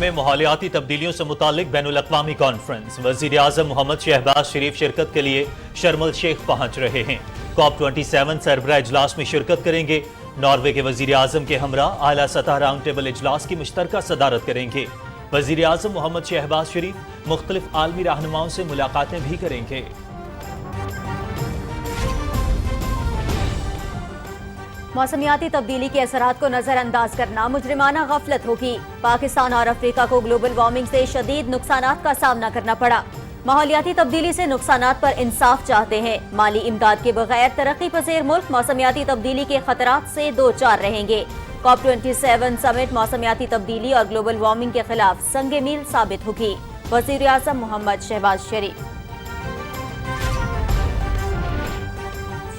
میں ماحولیاتی تبدیلیوں سے متعلق بین الاقوامی کانفرنس، وزیر اعظم محمد شہباز شریف شرکت کے لیے شرم الشیخ پہنچ رہے ہیں۔ COP27 سربراہ اجلاس میں شرکت کریں گے۔ ناروے کے وزیر اعظم کے ہمراہ اعلیٰ سطح راؤنڈ ٹیبل اجلاس کی مشترکہ صدارت کریں گے۔ وزیر اعظم محمد شہباز شریف مختلف عالمی رہنماؤں سے ملاقاتیں بھی کریں گے۔ موسمیاتی تبدیلی کے اثرات کو نظر انداز کرنا مجرمانہ غفلت ہوگی۔ پاکستان اور افریقہ کو گلوبل وارمنگ سے شدید نقصانات کا سامنا کرنا پڑا۔ ماحولیاتی تبدیلی سے نقصانات پر انصاف چاہتے ہیں۔ مالی امداد کے بغیر ترقی پذیر ملک موسمیاتی تبدیلی کے خطرات سے دوچار رہیں گے۔ COP27 سمٹ موسمیاتی تبدیلی اور گلوبل وارمنگ کے خلاف سنگ میل ثابت ہوگی۔ وزیر اعظم محمد شہباز شریف۔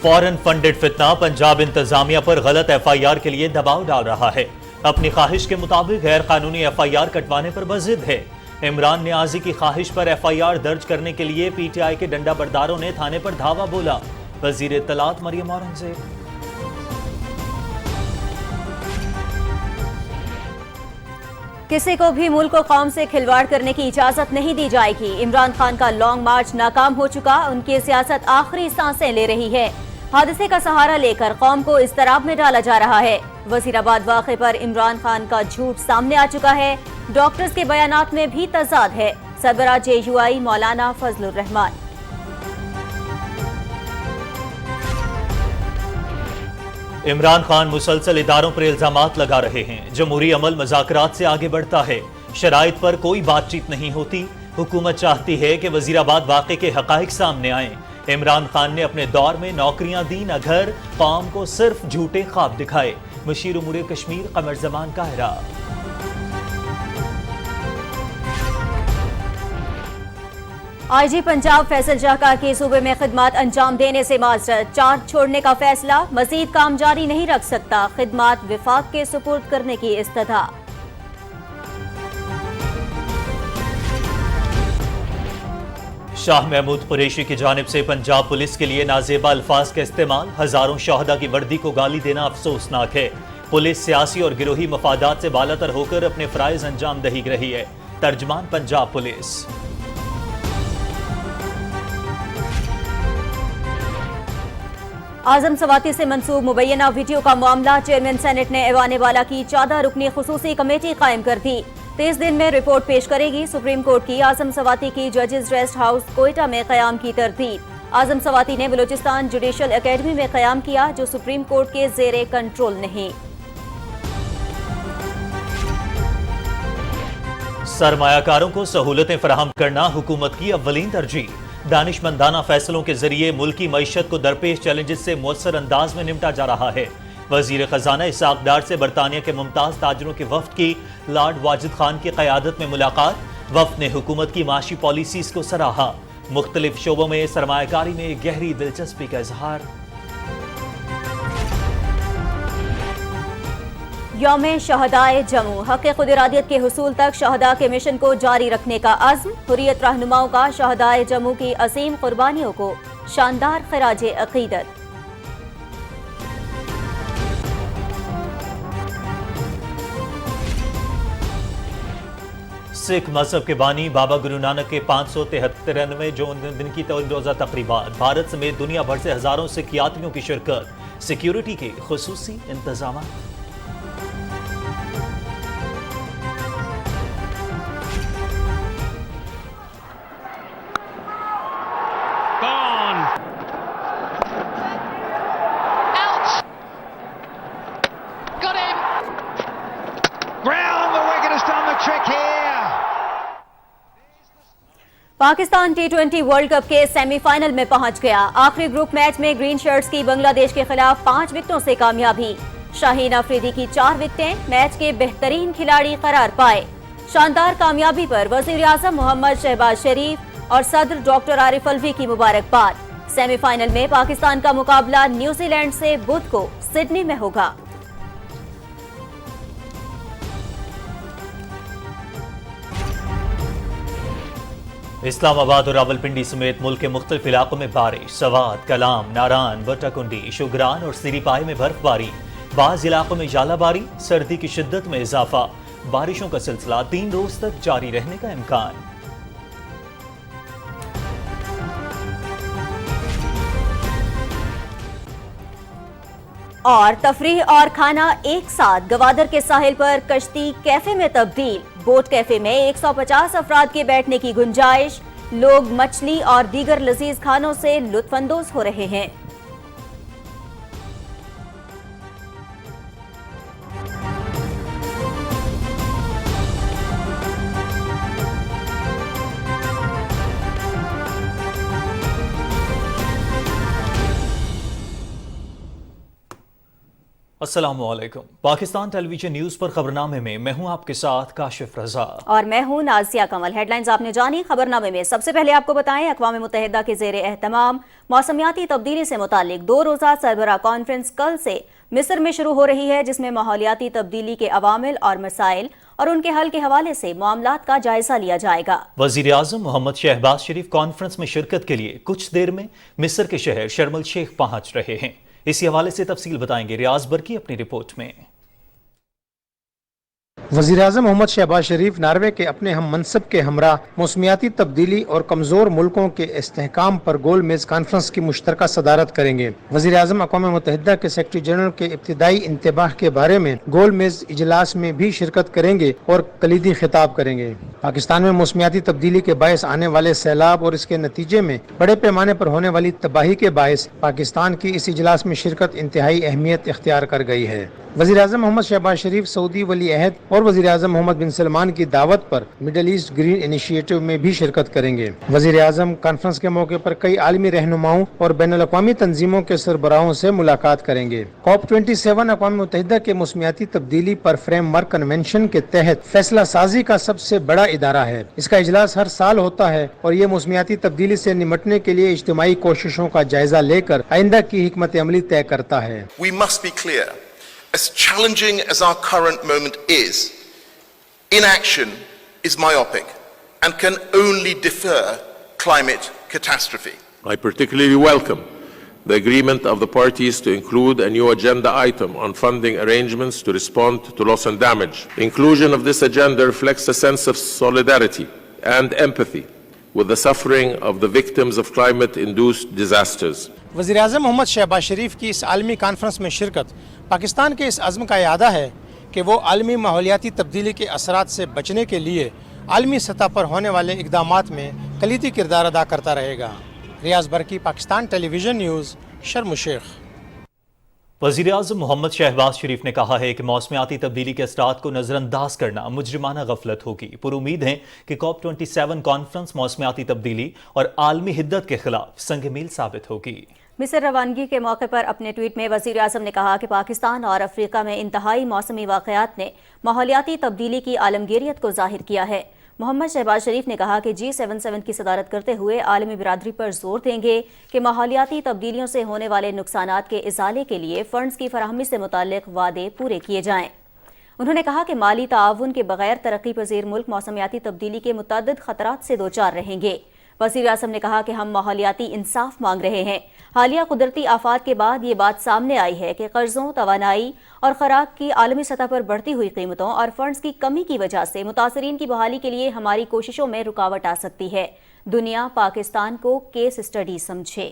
فورن فنڈڈ فتنہ پنجاب انتظامیہ پر غلط FIR کے لیے دباؤ ڈال رہا ہے۔ اپنی خواہش کے مطابق غیر قانونی FIR کٹوانے پر بضد ہے۔ عمران نیازی کی خواہش پر FIR درج کرنے کے لیے PTI کے ڈنڈا برداروں نے تھانے پر دھاوا بولا۔ وزیر اطلاعات مریم اورنگزیب۔ کسی کو بھی ملک و قوم سے کھلواڑ کرنے کی اجازت نہیں دی جائے گی۔ عمران خان کا لانگ مارچ ناکام ہو چکا، ان کی سیاست آخری سانسیں لے رہی ہے۔ حادثے کا سہارا لے کر قوم کو اضطراب میں ڈالا جا رہا ہے۔ وزیر آباد واقعے پر عمران خان کا جھوٹ سامنے آ چکا ہے۔ ڈاکٹرز کے بیانات میں بھی تضاد ہے۔ سربراہ JUI مولانا فضل الرحمان۔ عمران خان مسلسل اداروں پر الزامات لگا رہے ہیں۔ جمہوری عمل مذاکرات سے آگے بڑھتا ہے، شرائط پر کوئی بات چیت نہیں ہوتی۔ حکومت چاہتی ہے کہ وزیر آباد واقعے کے حقائق سامنے آئیں۔ عمران خان نے اپنے دور میں نوکریاں دیں نہ گھر، قوم کو صرف جھوٹے خواب دکھائے۔ مشیر امور کشمیر قمر زمان قاہرہ۔ IG پنجاب فیصل شاہ کا کہ صوبے میں خدمات انجام دینے سے معذرت، چارج چھوڑنے کا فیصلہ، مزید کام جاری نہیں رکھ سکتا، خدمات وفاق کے سپرد کرنے کی استدعا۔ شاہ محمود قریشی کی جانب سے پنجاب پولیس کے لیے نازیبا الفاظ کا استعمال، ہزاروں شہداء کی وردی کو گالی دینا افسوسناک ہے۔ پولیس سیاسی اور گروہی مفادات سے بالاتر ہو کر اپنے فرائض انجام دہی رہی ہے۔ ترجمان پنجاب پولیس۔ اعظم سواتی سے منسوب مبینہ ویڈیو کا معاملہ، چیئرمین سینٹ نے ایوان والا کی 14 رکنی خصوصی کمیٹی قائم کر دی۔ 30 دن میں رپورٹ پیش کرے گی۔ سپریم کورٹ کی اعظم سواتی کی ججز ریسٹ ہاؤس کوئٹہ میں قیام کی ترتیب۔ اعظم سواتی نے بلوچستان جوڈیشل اکیڈمی میں قیام کیا، جو سپریم کورٹ کے زیر کنٹرول نہیں۔ سرمایہ کاروں کو سہولتیں فراہم کرنا حکومت کی اولین ترجیح۔ دانش مندانہ فیصلوں کے ذریعے ملکی معیشت کو درپیش چیلنجز سے مؤثر انداز میں نمٹا جا رہا ہے۔ وزیر خزانہ اسحاق ڈار سے برطانیہ کے ممتاز تاجروں کے وفد کی لارڈ واجد خان کی قیادت میں ملاقات۔ وفد نے حکومت کی معاشی پالیسیز کو سراہا۔ مختلف شعبوں میں سرمایہ کاری میں گہری دلچسپی کا اظہار۔ یوم شہدائے جموں، حق خود ارادیت کے حصول تک شہداء کے مشن کو جاری رکھنے کا عزم۔ حریت رہنماؤں کا شہدائے جموں کی عظیم قربانیوں کو شاندار خراج عقیدت۔ سکھ مذہب کے بانی بابا گرو نانک کے 573 دن کی روزہ تقریبات۔ بھارت سمیت دنیا بھر سے ہزاروں سکھ یاتریوں کی شرکت۔ سیکیورٹی کے خصوصی انتظامات۔ پاکستان T20 ورلڈ کپ کے سیمی فائنل میں پہنچ گیا۔ آخری گروپ میچ میں گرین شرٹس کی بنگلہ دیش کے خلاف 5 وکٹوں سے کامیابی۔ شاہین افریدی کی 4 وکٹیں میچ کے بہترین کھلاڑی قرار پائے۔ شاندار کامیابی پر وزیر اعظم محمد شہباز شریف اور صدر ڈاکٹر عارف الوی کی مبارکباد۔ سیمی فائنل میں پاکستان کا مقابلہ نیوزی لینڈ سے بدھ کو سڈنی میں ہوگا۔ اسلام آباد اور راولپنڈی سمیت ملک کے مختلف علاقوں میں بارش۔ سوات، کلام، ناران، بٹا کنڈی، شوگران اور سری پائے میں برف باری۔ بعض علاقوں میں ژالہ باری، سردی کی شدت میں اضافہ۔ बारिशों का सिलसिला 3 रोज तक जारी रहने का इम्कान। और तफरीह और खाना एक साथ, गवादर के साहिल पर कश्ती कैफे में तब्दील। बोट कैफे में 150 अफराद के बैठने की गुंजाइश। लोग मछली और दीगर लजीज खानों से लुत्फानंदोज हो रहे हैं। अस्सलामुअलैकुम। पाकिस्तान टेलीविजन न्यूज पर खबरनामे में मैं हूं आपके साथ काशिफ रजा और मैं हूं नाजिया कमल। हेडलाइंस आपने जानी। खबरनामे में सबसे पहले आपको बताएं, अक़वाम मुत्तहिदा के ज़ेरे एहतमाम मौसमियाती तब्दीली से मुतालिक 2 रोज़ा सरबराह कॉन्फ्रेंस कल से मिस्र में शुरू हो रही है, जिसमें माहौलियाती तब्दीली के अवामिल और मसाइल और उनके हल के हवाले से मामलात का जायजा लिया जाएगा। वज़ीर आज़म मोहम्मद शहबाज शरीफ कॉन्फ्रेंस में शिरकत के लिए कुछ देर में मिस्र के शहर शर्म अल शेख पहुंच रहे हैं। इसी हवाले से तफसील बताएंगे रियाज बरकी अपनी रिपोर्ट में। वज़ीर आज़म मोहम्मद शहबाज शरीफ नार्वे के अपने हम मनसब के हमरा मौसमियाती तब्दीली और कमज़ोर मुल्कों के इस्तेहकाम पर गोल मेज़ कॉन्फ्रेंस की मुश्तरका सदारत करेंगे। वज़ीर आज़म अक़वाम मुत्तहिदा के सेक्रेटरी जनरल के इब्तिदाई इंतबाह के बारे में गोल मेज़ इजलास में भी शिरकत करेंगे और कलीदी खिताब करेंगे। पाकिस्तान में मौसमियाती तब्दीली के बायस आने वाले सैलाब और इसके नतीजे में बड़े पैमाने पर होने वाली तबाही के बायस पाकिस्तान की इस इजलास में शिरकत इंतहाई अहमियत इख्तियार कर गई है। वज़ीर आज़म मोहम्मद शहबाज शरीफ सऊदी वली अहद और वज़ीर आज़म मोहम्मद बिन सलमान की दावत पर मिडल ईस्ट ग्रीन इनिशिएटिव में भी शिरकत करेंगे। वज़ीर आज़म कॉन्फ्रेंस के मौके पर कई आलमी रहनुमाओं और बैनुल अक़वामी तंजीमों के सरबराहों से मुलाकात करेंगे। COP27 अक़वाम मुत्तहिदा के मौसमियाती तब्दीली पर फ्रेमवर्क कन्वेंशन के तहत फैसला साजी का सबसे बड़ा इदारा है। इसका इजलास हर साल होता है और ये मौसमियाती तब्दीली से निमटने के लिए इज्तिमाई कोशिशों का जायजा लेकर आइंदा की हिकमत अमली तय करता है। We must be clear. As challenging as our current moment is, inaction is myopic and can only defer climate catastrophe. I particularly welcome the agreement of the parties to include a new agenda item on funding arrangements to respond to loss and damage. Inclusion of this agenda reflects a sense of solidarity and empathy with the suffering of the victims of climate-induced disasters. वज़ीर आज़म मोहम्मद शहबाज शरीफ की इस आलमी conference में शिरकत पाकिस्तान के इस अज़्म का इरादा है कि वो आलमी माहौलियाती तब्दीली के असरात से बचने के लिए आलमी सतह पर होने वाले इक़दामात में कलीदी किरदार अदा करता रहेगा। रियाज बरकी, पाकिस्तान टेलीविज़न न्यूज़, शर्म अल शेख। वज़ीर आज़म मोहम्मद शहबाज शरीफ ने कहा है कि मौसमियाती तब्दीली के असरात को नज़रअंदाज करना मुजरिमाना गफलत होगी। पुरुमीद है कि COP27 कॉन्फ्रेंस मौसमियाती तब्दीली और आलमी हिद्दत के खिलाफ संग मील साबित होगी। मिस्र रवानगी के मौके पर अपने ट्वीट में वज़ीर आज़म ने कहा कि पाकिस्तान और अफ्रीका में इंतहाई मौसमी वाक़यात ने माहौलियाती तब्दीली की आलमगीरियत को ज़ाहिर किया है। मोहम्मद शहबाज शरीफ ने कहा कि G77 की सदारत करते हुए आलमी बिरादरी पर जोर देंगे कि माहौलियाती तब्दीलियों से होने वाले नुकसानात के इज़ाले के लिए फंड्स की फराहमी से मुताल्लिक़ वादे पूरे किए जाएँ। उन्होंने कहा कि माली ताउन के बगैर तरक्की पजीर मुल्क मौसमियाती तब्दीली के मुतअद्दिद खतरात से दो चार रहेंगे। वज़ीर आज़म ने कहा कि हम माहौलियाती इंसाफ मांग रहे हैं। हालिया कुदरती आफात के बाद ये बात सामने आई है कि कर्जों, तवानाई और खुराक की आलमी सतह पर बढ़ती हुई कीमतों और फंड्स की कमी की वजह से मुतासरीन की बहाली के लिए हमारी कोशिशों में रुकावट आ सकती है। दुनिया पाकिस्तान को केस स्टडी समझे।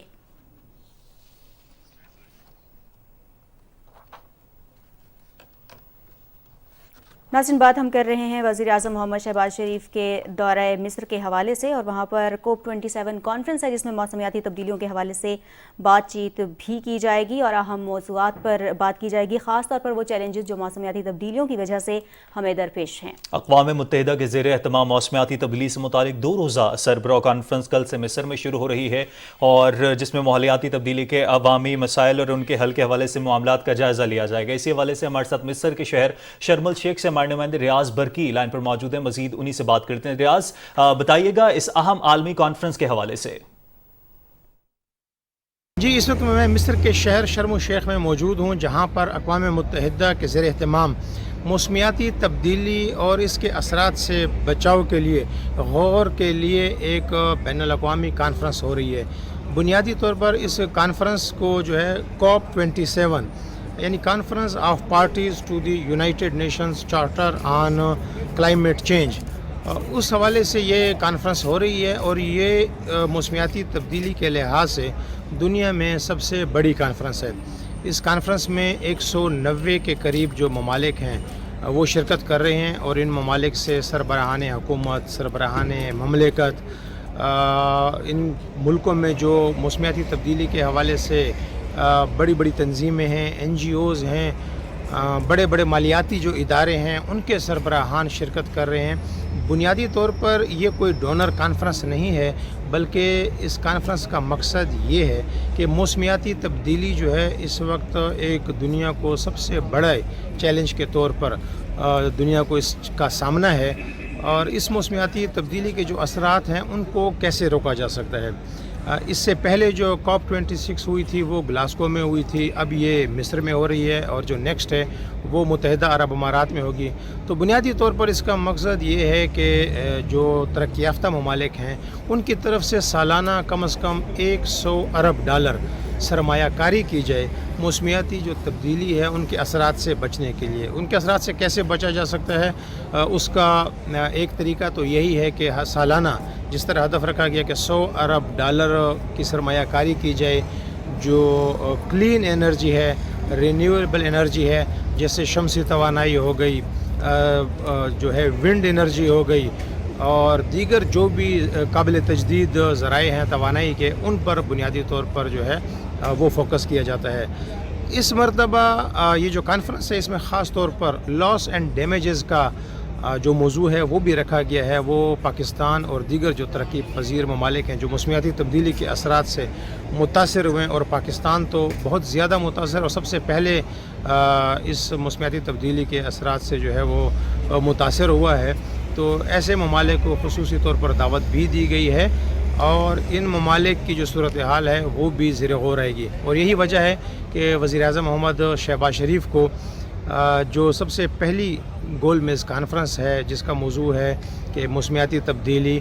नाज़रीन, बात हम कर रहे हैं वज़ीर आज़म मोहम्मद शहबाज शरीफ के दौरे मिस्र के हवाले से और वहाँ पर COP27 कॉन्फ्रेंस है जिसमें मौसमियाती तब्दीलियों के हवाले से बातचीत भी की जाएगी और अहम मौज़ूआत पर बात की जाएगी, ख़ास तौर पर वो चैलेंजेस जो मौसमियाती तब्दीलियों की वजह से हमें दरपेश हैं। अक़वाम मुत्तहिदा के ज़ेरे एहतमाम मौसमियाती तब्दीली से मुतालिक 2 रोज़ा सरबराह कॉन्फ्रेंस कल से मिस्र में शुरू हो रही है और जिसमें माहौलियाती तब्दीली के अवामी मसाइल और उनके हल के हवाले से मामलात का जायज़ा लिया जाएगा। इसी हवाले से हमारे साथ मिस्र के शहर शर्म अल शेख से नुमाइंदे रियाज बरकी लाइन पर मौजूद हैं। मजीद उन्हीं से बात करते हैं। रियाज, बताइएगा इस अहम आलमी कॉन्फ्रेंस के हवाले से। जी, इस वक्त मैं मिस्र के शहर शर्म अल शेख में मौजूद हूँ, जहाँ पर अक़वाम मुत्तहिदा के ज़ेर एहतमाम मौसमियाती तब्दीली और इसके असरात से बचाव के लिए गौर के लिए एक बैनुल अक़वामी कॉन्फ्रेंस हो रही है। बुनियादी तौर पर इस कॉन्फ्रेंस को जो है COP27 यानी conference of parties to the United Nations charter on climate change, उस हवाले से ये कॉन्फ्रेंस हो रही है और ये मौसमियाती तब्दीली के लिहाज से दुनिया में सबसे बड़ी कॉन्फ्रेंस है। इस कॉन्फ्रेंस में 190 के करीब जो ममालिक हैं वो शिरकत कर रहे हैं और इन ममालिक से सरबराहान हुकूमत, सरबराहान ममलिकत, इन मुल्कों में जो मौसमियाती तब्दीली के हवाले से बड़ी बड़ी तंजीमें हैं, NGOs हैं, बड़े बड़े मालियाती जो इदारे हैं, उनके सरबराहान शिरकत कर रहे हैं। बुनियादी तौर पर ये कोई डोनर कॉन्फ्रेंस नहीं है, बल्कि इस कॉन्फ्रेंस का मकसद ये है कि मौसमियाती तब्दीली जो है इस वक्त एक दुनिया को सबसे बड़े चैलेंज के तौर पर दुनिया को इसका सामना है, और इस मौसमियाती तब्दीली के जो असरात हैं उनको कैसे रोका जा सकता है। इससे पहले जो COP26 हुई थी वो ग्लासगो में हुई थी, अब ये मिस्र में हो रही है और जो नेक्स्ट है वो मुत्तहिदा अरब अमारात में होगी। तो बुनियादी तौर पर इसका मकसद ये है कि जो तरक्की याफ्ता ममालिक हैं उनकी तरफ से सालाना कम से कम $100 अरब सरमायाकारी की जाए मौसमियाती जो तब्दीली है उनके असरात से बचने के लिए। उनके असरात से कैसे बचा जा सकता है, उसका एक तरीका तो यही है कि सालाना जिस तरह हदफ रखा गया कि $100 अरब की सरमायाकारी की जाए, जो क्लीन एनर्जी है, रिन्यूएबल एनर्जी है, जैसे शमसी तवानाई हो गई, जो है विंड एनर्जी हो गई, और दीगर जो भी काबिल तजदीद ज़राए हैं तवानाई के, उन पर बुनियादी तौर पर जो है वो फोकस किया जाता है। इस मरतबा ये जो कॉन्फ्रेंस है इसमें ख़ास तौर पर लॉस एंड डैमेजेस का जो मौजू है वो भी रखा गया है। वो पाकिस्तान और दीगर जो तरक्की पजीर ममालिक हैं जो मौसमियाती तब्दीली के असरात से मुतासर हुए हैं, और पाकिस्तान तो बहुत ज़्यादा मुतासर और सबसे पहले इस मौसमियाती तब्दीली के असरात से जो है वो मुतासर हुआ है, तो ऐसे ममालिक को खुसूसी तौर पर दावत भी दी गई है और इन ममालिक की जो सूरत हाल है वो भी ज़ेर गौर रहेगी। और यही वजह है कि वज़ीर-ए-आज़म मोहम्मद शहबाज शरीफ को जो सबसे पहली गोल मेज़ कॉन्फ्रेंस है जिसका मौजू है कि मौसमियाती तब्दीली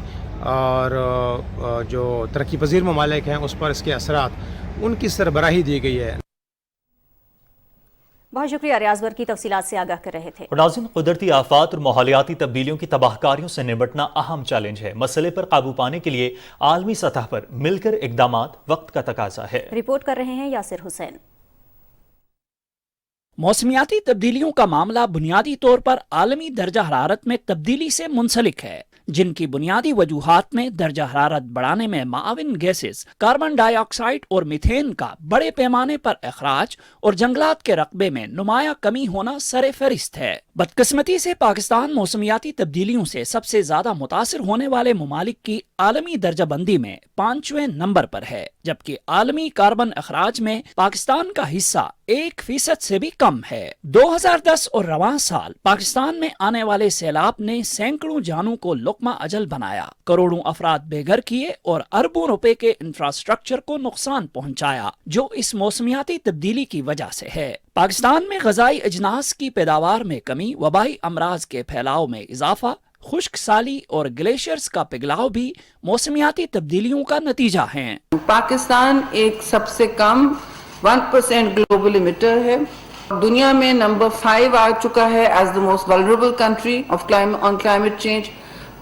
और जो तरक्की पजीर ममालिक हैं उस पर इसके असरात, उनकी सरबराही दी गई है। बहुत शुक्रिया, रियाजवर की तफसीलात से आगाह कर रहे थे। नाज़रीन, कुदरती आफात और माहौलियाती तब्दीलियों की तबाहकारियों से निपटना अहम चैलेंज है। मसले पर काबू पाने के लिए आलमी सतह पर मिलकर इकदामात वक्त का तकाजा है। रिपोर्ट कर रहे हैं यासिर हुसैन। मौसमियाती तब्दीलियों का मामला बुनियादी तौर पर आलमी दर्जा हरारत में तब्दीली से मुंसलिक है, जिनकी बुनियादी वजूहात में दर्जा हरारत बढ़ाने में माविन गैसेस, कार्बन डाइऑक्साइड और मीथेन का बड़े पैमाने पर अखराज और जंगलात के रकबे में नुमाया कमी होना सरे फहरिस्त है। बदकिस्मती से पाकिस्तान मौसमियाती तब्दीलियों से सबसे ज्यादा मुतासिर होने वाले ममालिक की आलमी दर्जा बंदी में 5वें नंबर पर है, जबकि आलमी कार्बन अखराज में पाकिस्तान का हिस्सा 1% से भी कम है। 2010 और रवां साल पाकिस्तान में आने वाले सैलाब ने सैकड़ों जानों को लुकमा अजल बनाया, करोड़ों अफराद बेघर किए और अरबों रुपए के इंफ्रास्ट्रक्चर को नुकसान पहुंचाया, जो इस मौसमियाती तब्दीली की वजह से है। पाकिस्तान में ग़िज़ाई अजनास की पैदावार में कमी, वबाई अमराज के फैलाव में इजाफा, खुश्क साली और ग्लेशियर्स का पिघलाव भी मौसमियाती तब्दीलियों का नतीजा हैं। पाकिस्तान एक सबसे कम 1% ग्लोबल इमिटर है, दुनिया में नंबर 5 आ चुका है as the most vulnerable country of climate change.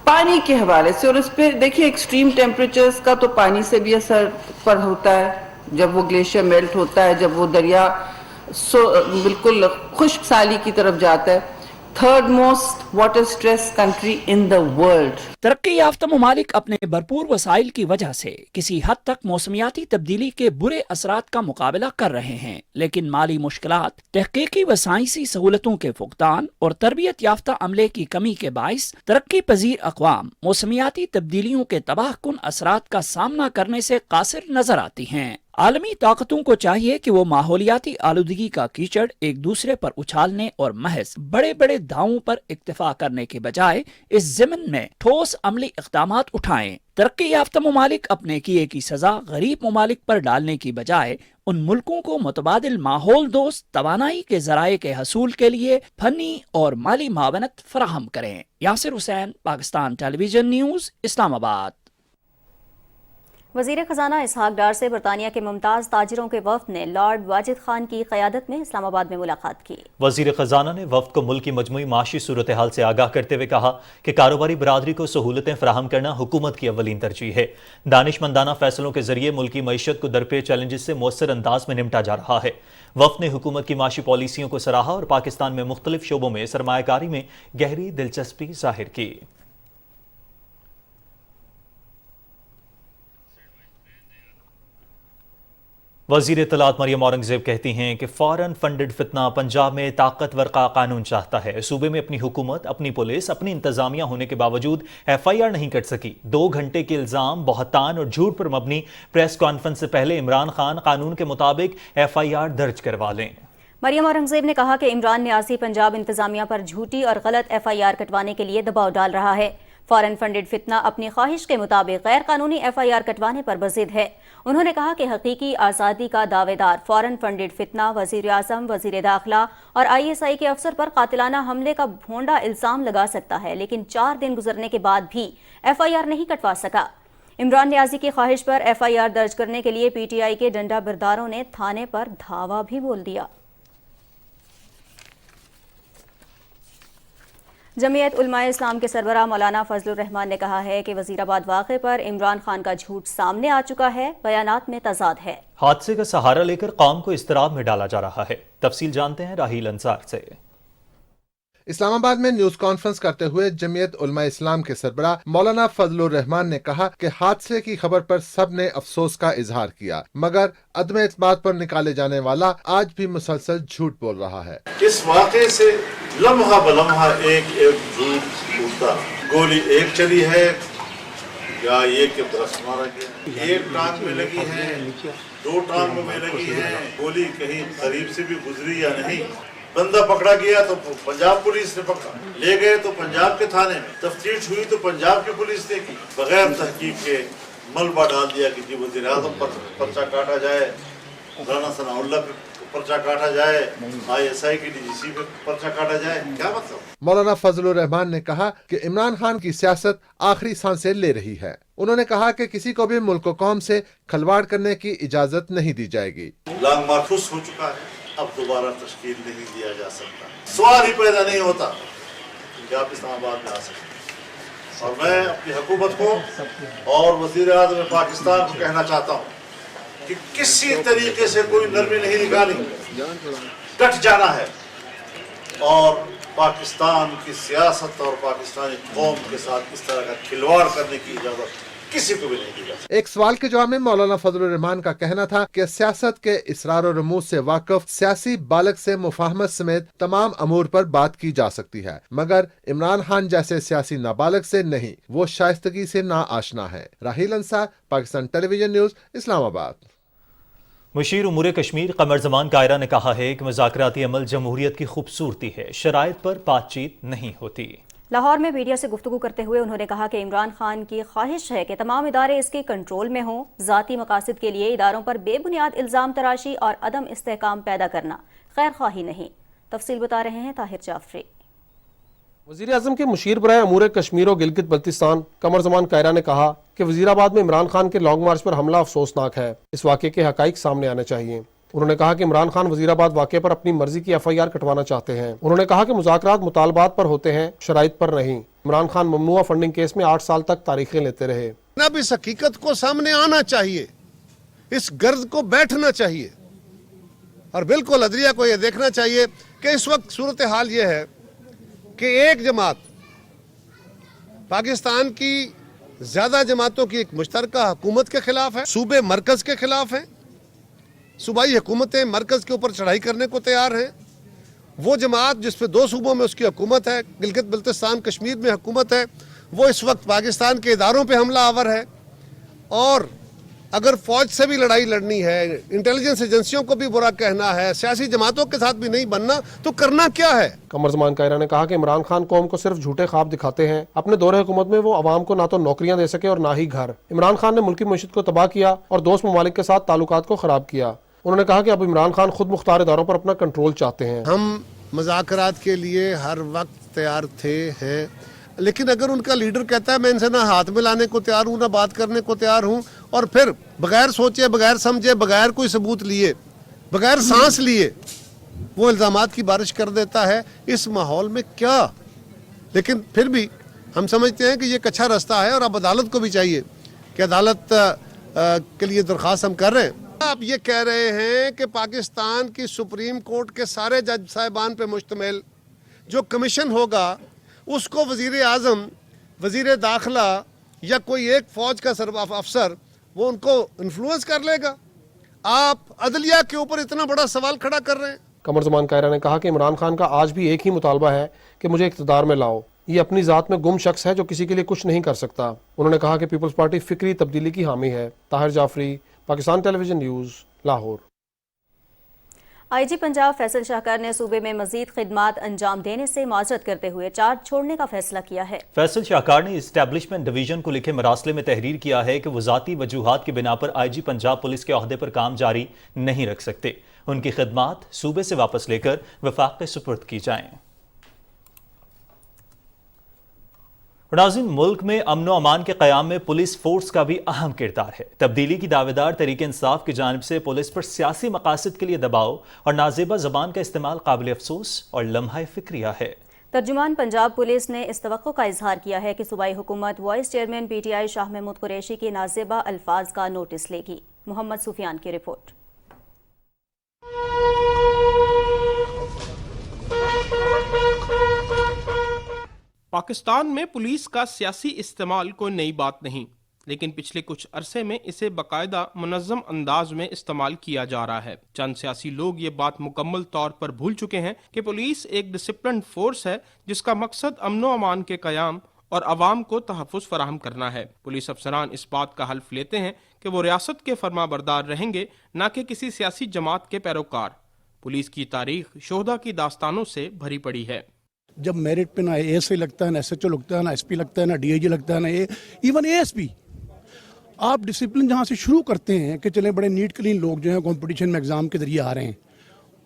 पानी के हवाले से, और इस पे देखिए एक्सट्रीम टेम्परेचर्स का तो पानी से भी असर पर होता है, जब वो ग्लेशियर मेल्ट होता है, जब वो दरिया बिल्कुल खुश्क साली की तरफ जाता है। Third most water stress country in the world. तरक्की याफ्ता ममालिक अपने भरपूर वसाइल की वजह से किसी हद तक मौसमियाती तब्दीली के बुरे असरात का मुकाबला कर रहे हैं, लेकिन माली मुश्किलात, तहकीकी व साइंसी सहूलतों के फुकदान और तरबियत याफ्ता अमले की कमी के बाइस तरक्की पजीर अक़वाम मौसमियाती तब्दीलियों के तबाहकुन असरात का सामना करने से कासिर नजर आती हैं। आलमी ताकतों को चाहिए कि वो माहौलियाती आलूदगी का कीचड़ एक दूसरे पर उछालने और महज बड़े बड़े दावों पर इक्तफा करने के बजाय इस ज़िम्न में ठोस अमली इक़दामात उठाएं। तरक्की याफ्ता ममालिक अपने किए की सजा गरीब ममालिक पर डालने की बजाय उन मुल्कों को मुतबादिल माहौल दोस्त तवानाई के जराए के हसूल के लिए फनी और माली मावनत फराहम करें। Yasir Hussain, Pakistan television news, Islamabad. وزیر خزانہ اسحاق ڈار سے برطانیہ کے ممتاز تاجروں کے وفد نے لارڈ واجد خان کی قیادت میں اسلام آباد میں ملاقات کی۔ وزیر خزانہ نے وفد کو ملک کی مجموعی معاشی صورتحال سے آگاہ کرتے ہوئے کہا کہ کاروباری برادری کو سہولتیں فراہم کرنا حکومت کی اولین ترجیح ہے۔ دانش مندانہ فیصلوں کے ذریعے ملکی معیشت کو درپیش چیلنجز سے مؤثر انداز میں نمٹا جا رہا ہے۔ وفد نے حکومت کی معاشی پالیسیوں کو سراہا اور پاکستان میں مختلف شعبوں میں سرمایہ کاری میں گہری دلچسپی ظاہر کی۔ وزیر اطلاعات مریم اورنگزیب کہتی ہیں کہ فارن فنڈڈ فتنہ پنجاب میں طاقتور قانون چاہتا ہے۔ صوبے میں اپنی حکومت، اپنی پولیس، اپنی انتظامیہ ہونے کے باوجود FIR نہیں کر سکی۔ 2 گھنٹے کے الزام، بہتان اور جھوٹ پر مبنی پریس کانفرنس سے پہلے عمران خان قانون کے مطابق FIR درج کروا لیں۔ مریم اورنگزیب نے کہا کہ عمران نیازی پنجاب انتظامیہ پر جھوٹی اور غلط FIR کٹوانے کے لیے دباؤ ڈال رہا ہے۔ فارن فنڈڈ فتنہ اپنی خواہش کے مطابق غیر قانونی FIR کٹوانے پر بضد ہے۔ انہوں نے کہا کہ حقیقی آزادی کا دعوے دار فارن فنڈڈ فتنہ وزیر اعظم، وزیر داخلہ اور ISI کے افسر پر قاتلانہ حملے کا بھونڈا الزام لگا سکتا ہے، لیکن 4 دن گزرنے کے بعد بھی FIR نہیں کٹوا سکا۔ عمران نیازی کی خواہش پر FIR درج کرنے کے لیے PTI کے ڈنڈا برداروں نے تھانے پر دھاوا بھی بول دیا۔ جمعیت علماء اسلام کے سربراہ مولانا فضل الرحمان نے کہا ہے کہ وزیر آباد واقعے پر عمران خان کا جھوٹ سامنے آ چکا ہے، بیانات میں تضاد ہے۔ حادثے کا سہارا لے کر قوم کو اضطراب میں ڈالا جا رہا ہے۔ تفصیل جانتے ہیں راہیل انصار سے۔ اسلام آباد میں نیوز کانفرنس کرتے ہوئے جمعیت علماء اسلام کے سربراہ مولانا فضل الرحمان نے کہا کہ حادثے کی خبر پر سب نے افسوس کا اظہار کیا، مگر عدم اعتماد پر نکالے جانے والا آج بھی مسلسل جھوٹ بول رہا ہے۔ اس واقعے سے لمحہ بلمحہ ایک جھوٹ ٹوٹتا، گولی ایک چلی ہے یا یہ کہ برس مارا گیا، ایک ٹانگ میں لگی ہے، 2 ٹانگوں میں لگی ہے، گولی کہیں قریب سے بھی گزری یا نہیں۔ بندہ پکڑا گیا تو پنجاب پولیس نے پکڑا، لے گئے تو پنجاب کے تھانے میں، تفتیش ہوئی تو پنجاب کی پولیس نے کی، بغیر تحقیق کے ملبہ ڈال دیا کہ جی وزیر اعظم پر پرچہ کاٹا جائے، رانا ثناء اللہ پہ پرچہ کاٹا جائے، ISI کی DGC پہ پرچہ کاٹا جائے۔ کیا مطلب؟ مولانا فضل الرحمان نے کہا کہ عمران خان کی سیاست آخری سانسیں لے رہی ہے۔ انہوں نے کہا کہ کسی کو بھی ملک و قوم سے کھلواڑ کرنے کی اجازت نہیں دی جائے گی۔ لانگ مارکس ہو چکا ہے، اب دوبارہ تشکیل نہیں دیا جا سکتا، سوال ہی پیدا نہیں ہوتا کہ آپ اسلام آباد میں آ سکتے۔ اور میں اپنی حکومت کو اور وزیر اعظم پاکستان کو کہنا چاہتا ہوں کہ کسی طریقے سے کوئی نرمی نہیں نکالی، ڈٹ جانا ہے اور پاکستان کی سیاست اور پاکستانی قوم کے ساتھ اس طرح کا کھلواڑ کرنے کی اجازت کسی کو بھی نہیں دی جا سکتی۔ ایک سوال کے جواب میں مولانا فضل الرحمان کا کہنا تھا کہ سیاست کے اسرار و رموز سے واقف سیاسی بالغ سے مفاہمت سمیت تمام امور پر بات کی جا سکتی ہے، مگر عمران خان جیسے سیاسی نابالغ سے نہیں، وہ شائستگی سے نا آشنا ہے۔ راہیل انصار، پاکستان ٹیلی ویژن نیوز، اسلام آباد۔ مشیر امور کشمیر قمر زمان کائرہ نے کہا ہے کہ مذاکراتی عمل جمہوریت کی خوبصورتی ہے، شرائط پر بات چیت نہیں ہوتی۔ لاہور میں میڈیا سے گفتگو کرتے ہوئے انہوں نے کہا کہ عمران خان کی خواہش ہے کہ تمام ادارے اس کے کنٹرول میں ہوں، ذاتی مقاصد کے لیے اداروں پر بے بنیاد الزام تراشی اور عدم استحکام پیدا کرنا خیر خواہی نہیں۔ تفصیل بتا رہے ہیں طاہر جعفری۔ وزیر اعظم کے مشیر برائے امور کشمیر و گلگت بلتستان قمر زمان کائرہ نے کہا کہ وزیر آباد میں عمران خان کے لانگ مارچ پر حملہ افسوسناک ہے، اس واقعے کے حقائق سامنے آنے چاہیے۔ انہوں نے کہا کہ عمران خان وزیر آباد واقعے پر اپنی مرضی کی FIR کٹوانا چاہتے ہیں۔ انہوں نے کہا کہ مذاکرات مطالبات پر ہوتے ہیں، شرائط پر نہیں۔ عمران خان ممنوعہ فنڈنگ کیس میں 8 سال تک تاریخیں لیتے رہے۔ اب اس حقیقت کو سامنے آنا چاہیے، اس گرد کو بیٹھنا چاہیے، اور بالکل عدلیہ کو یہ دیکھنا چاہیے کہ اس وقت صورتحال یہ ہے کہ ایک جماعت پاکستان کی زیادہ جماعتوں کی ایک مشترکہ حکومت کے خلاف ہے، صوبے مرکز کے خلاف ہیں، صوبائی حکومتیں مرکز کے اوپر چڑھائی کرنے کو تیار ہیں۔ وہ جماعت جس پہ 2 صوبوں میں اس کی حکومت ہے، گلگت بلتستان کشمیر میں حکومت ہے، وہ اس وقت پاکستان کے اداروں پہ حملہ آور ہے، اور اگر فوج سے بھی لڑائی لڑنی ہے، انٹیلیجنس ایجنسیوں کو بھی برا کہنا ہے، سیاسی جماعتوں کے ساتھ بھی نہیں بننا، تو کرنا کیا ہے؟ قمر زمان کائرہ نے کہا کہ عمران خان قوم کو صرف جھوٹے خواب دکھاتے ہیں۔ اپنے دور حکومت میں وہ عوام کو نہ تو نوکریاں دے سکے اور نہ ہی گھر۔ عمران خان نے ملکی معیشت کو تباہ کیا اور دوست ممالک کے ساتھ تعلقات کو خراب کیا۔ انہوں نے کہا کہ اب عمران خان خود مختار اداروں پر اپنا کنٹرول چاہتے ہیں۔ ہم مذاکرات کے لیے ہر وقت تیار ہیں، لیکن اگر ان کا لیڈر کہتا ہے میں ان سے نہ ہاتھ ملانے کو تیار ہوں نہ بات کرنے کو تیار ہوں، और फिर बगैर सोचे, बगैर समझे, बगैर कोई सबूत लिए, बगैर सांस लिए वो इल्ज़ामात की बारिश कर देता है। इस माहौल में क्या, लेकिन फिर भी हम समझते हैं कि ये एक अच्छा रास्ता है और अब अदालत को भी चाहिए कि अदालत के लिए दरख्वास्त हम कर रहे हैं। आप ये कह रहे हैं कि पाकिस्तान की सुप्रीम कोर्ट के सारे जज साहिबान पे मुश्तमिल जो कमीशन होगा उसको वज़ीर आज़म, वज़ीर दाखिला या कोई एक फौज का अफसर वो उनको इन्फ्लुएंस कर लेगा। आप अदलिया के ऊपर इतना बड़ा सवाल खड़ा कर रहे हैं। कमर ज़मान कायरा ने कहा कि इमरान खान का आज भी एक ही मुतालबा है कि मुझे इक़्तिदार में लाओ। ये अपनी ज़ात में गुम शख्स है जो किसी के लिए कुछ नहीं कर सकता। उन्होंने कहा कि पीपल्स पार्टी फिक्री तब्दीली की हामी है। Tahir Jafri, Pakistan television news, Lahore. IG Punjab Faisal Shahkar ने सूबे में मजीद खिदमात अंजाम देने से माजरत करते हुए चार्ज छोड़ने का फैसला किया है। फैसल शाहकार ने इस्टेब्लिशमेंट डिवीजन को लिखे मरासले में तहरीर किया है कि वो ज़ाती वजूहात की बिना पर आईजी पंजाब पुलिस के ओहदे पर काम जारी नहीं रख सकते। उनकी खिदमात सूबे से वापस लेकर वफाक के सुपुर्द की जाएं। नाज़रीन, मुल्क में अमन व अमान के क़याम में पुलिस फोर्स का भी अहम किरदार है। तब्दीली की दावेदार तहरीक इंसाफ की जानिब से पुलिस पर सियासी मकासद के लिए दबाव और नाजेबा ज़बान का इस्तेमाल काबिल अफसोस और लम्हा फिक्रिया है। तर्जुमान पंजाब पुलिस ने इस तवक्को का इजहार किया है कि सूबाई हुकूमत vice chairman PTI Shah Mahmood Qureshi के नाजेबा अल्फाज का नोटिस लेगी। मोहम्मद सुफियान की रिपोर्ट। पाकिस्तान में पुलिस का सियासी इस्तेमाल कोई नई बात नहीं, लेकिन पिछले कुछ अरसे में इसे बाकायदा मुनज़्ज़म अंदाज में इस्तेमाल किया जा रहा है। चंद सियासी लोग ये बात मुकम्मल तौर पर भूल चुके हैं कि पुलिस एक डिसिप्लिन फोर्स है जिसका मकसद अमन व अमान के क़याम और अवाम को तहफ़्फ़ुज़ फराहम करना है। पुलिस अफसरान इस बात का हल्फ लेते हैं कि वो रियासत के फरमाबरदार रहेंगे, न कि किसी सियासी जमात के पैरोकार। पुलिस की तारीख शोहदा की दास्तानों से भरी पड़ी है। जब मेरिट पे ना ASI लगता है, ना SHO लगता है, ना SP लगता है, ना DIG लगता है, ना इवन ASP। आप डिसिप्लिन जहाँ से शुरू करते हैं कि चले बड़े नीट क्लीन लोग जो हैं कंपटीशन में एग्ज़ाम के जरिए आ रहे हैं,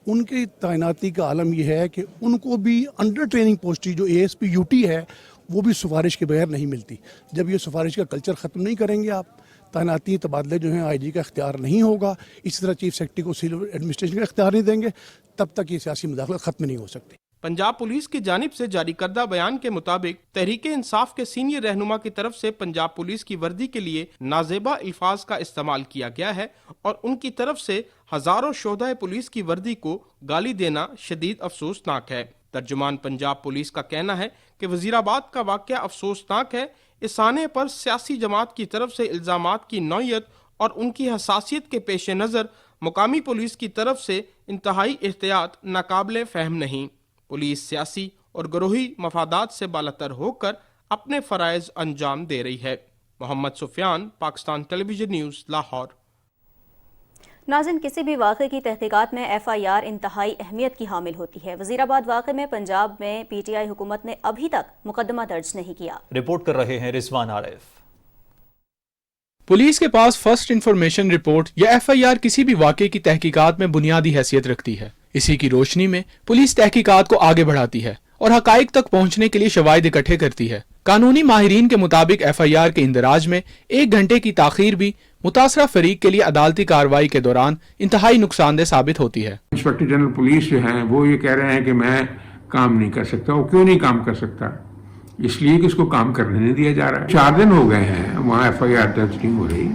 उनकी तैनाती का आलम यह है कि उनको भी अंडर ट्रेनिंग पोस्ट जो ASP UT है वो भी सिफारिश के बगैर नहीं मिलती। जब ये सिफारिश का कल्चर ख़त्म नहीं करेंगे आप, तैनाती तबादले जो हैं IG का इख्तियार नहीं होगा, इसी तरह चीफ सेक्रेटरी को सिविल एडमिनिस्ट्रेशन का इख्तियार नहीं देंगे, तब तक ये सियासी मुदाखलत ख़त्म नहीं हो सकती। पंजाब पुलिस की जानिब से जारी करदा बयान के मुताबिक तहरीक इंसाफ के सीनियर रहनुमा की तरफ से पंजाब पुलिस की वर्दी के लिए नाजेबा अल्फाज का इस्तेमाल किया गया है और उनकी तरफ से हजारों शोहदा पुलिस की वर्दी को गाली देना शदीद अफसोसनाक है। तर्जुमान पंजाब पुलिस का कहना है कि वजीराबाद का वाक़या अफसोसनाक है। इस आने पर सियासी जमात की तरफ से इल्ज़ामात की नौयत और उनकी हसासियत के पेश नज़र मुकामी पुलिस की तरफ से इंतहाई एहतियात नाकाबिले फ़हम नहीं। पुलिस सियासी और गरोही मफादात से बालातर होकर अपने फ़राइज़ अंजाम दे रही है। Mohammad Sufiyan, Pakistan television news, Lahore. नाज़रीन, किसी भी वाक़े की तहकीकात में FIR इंतहाई अहमियत की हामिल होती है। वज़ीराबाद वाक़े में पंजाब में PTI हुकूमत ने अभी तक मुकदमा दर्ज नहीं किया। रिपोर्ट कर रहे हैं रिजवान आरिफ। पुलिस के पास फर्स्ट इंफॉर्मेशन रिपोर्ट या FIR किसी भी वाक़े की तहकीकात में बुनियादी हैसियत रखती है। इसी की रोशनी में पुलिस तहकीकात को आगे बढ़ाती है और हकाइक तक पहुंचने के लिए शवाहिद इकट्ठे करती है। कानूनी माहिरीन के मुताबिक FIR के इंदराज में 1 घंटे की ताखीर भी मुतासरा फरीक के लिए अदालती कार्रवाई के दौरान इंतहाई नुकसानदेह साबित होती है। इंस्पेक्टर जनरल पुलिस जो हैं वो ये कह रहे हैं कि मैं काम नहीं कर सकता। वो क्यों नहीं काम कर सकता? इसलिए कि उसको काम करने नहीं दिया जा रहा है। 4 दिन हो गए हैं वहाँ FIR दर्ज नहीं हो रही,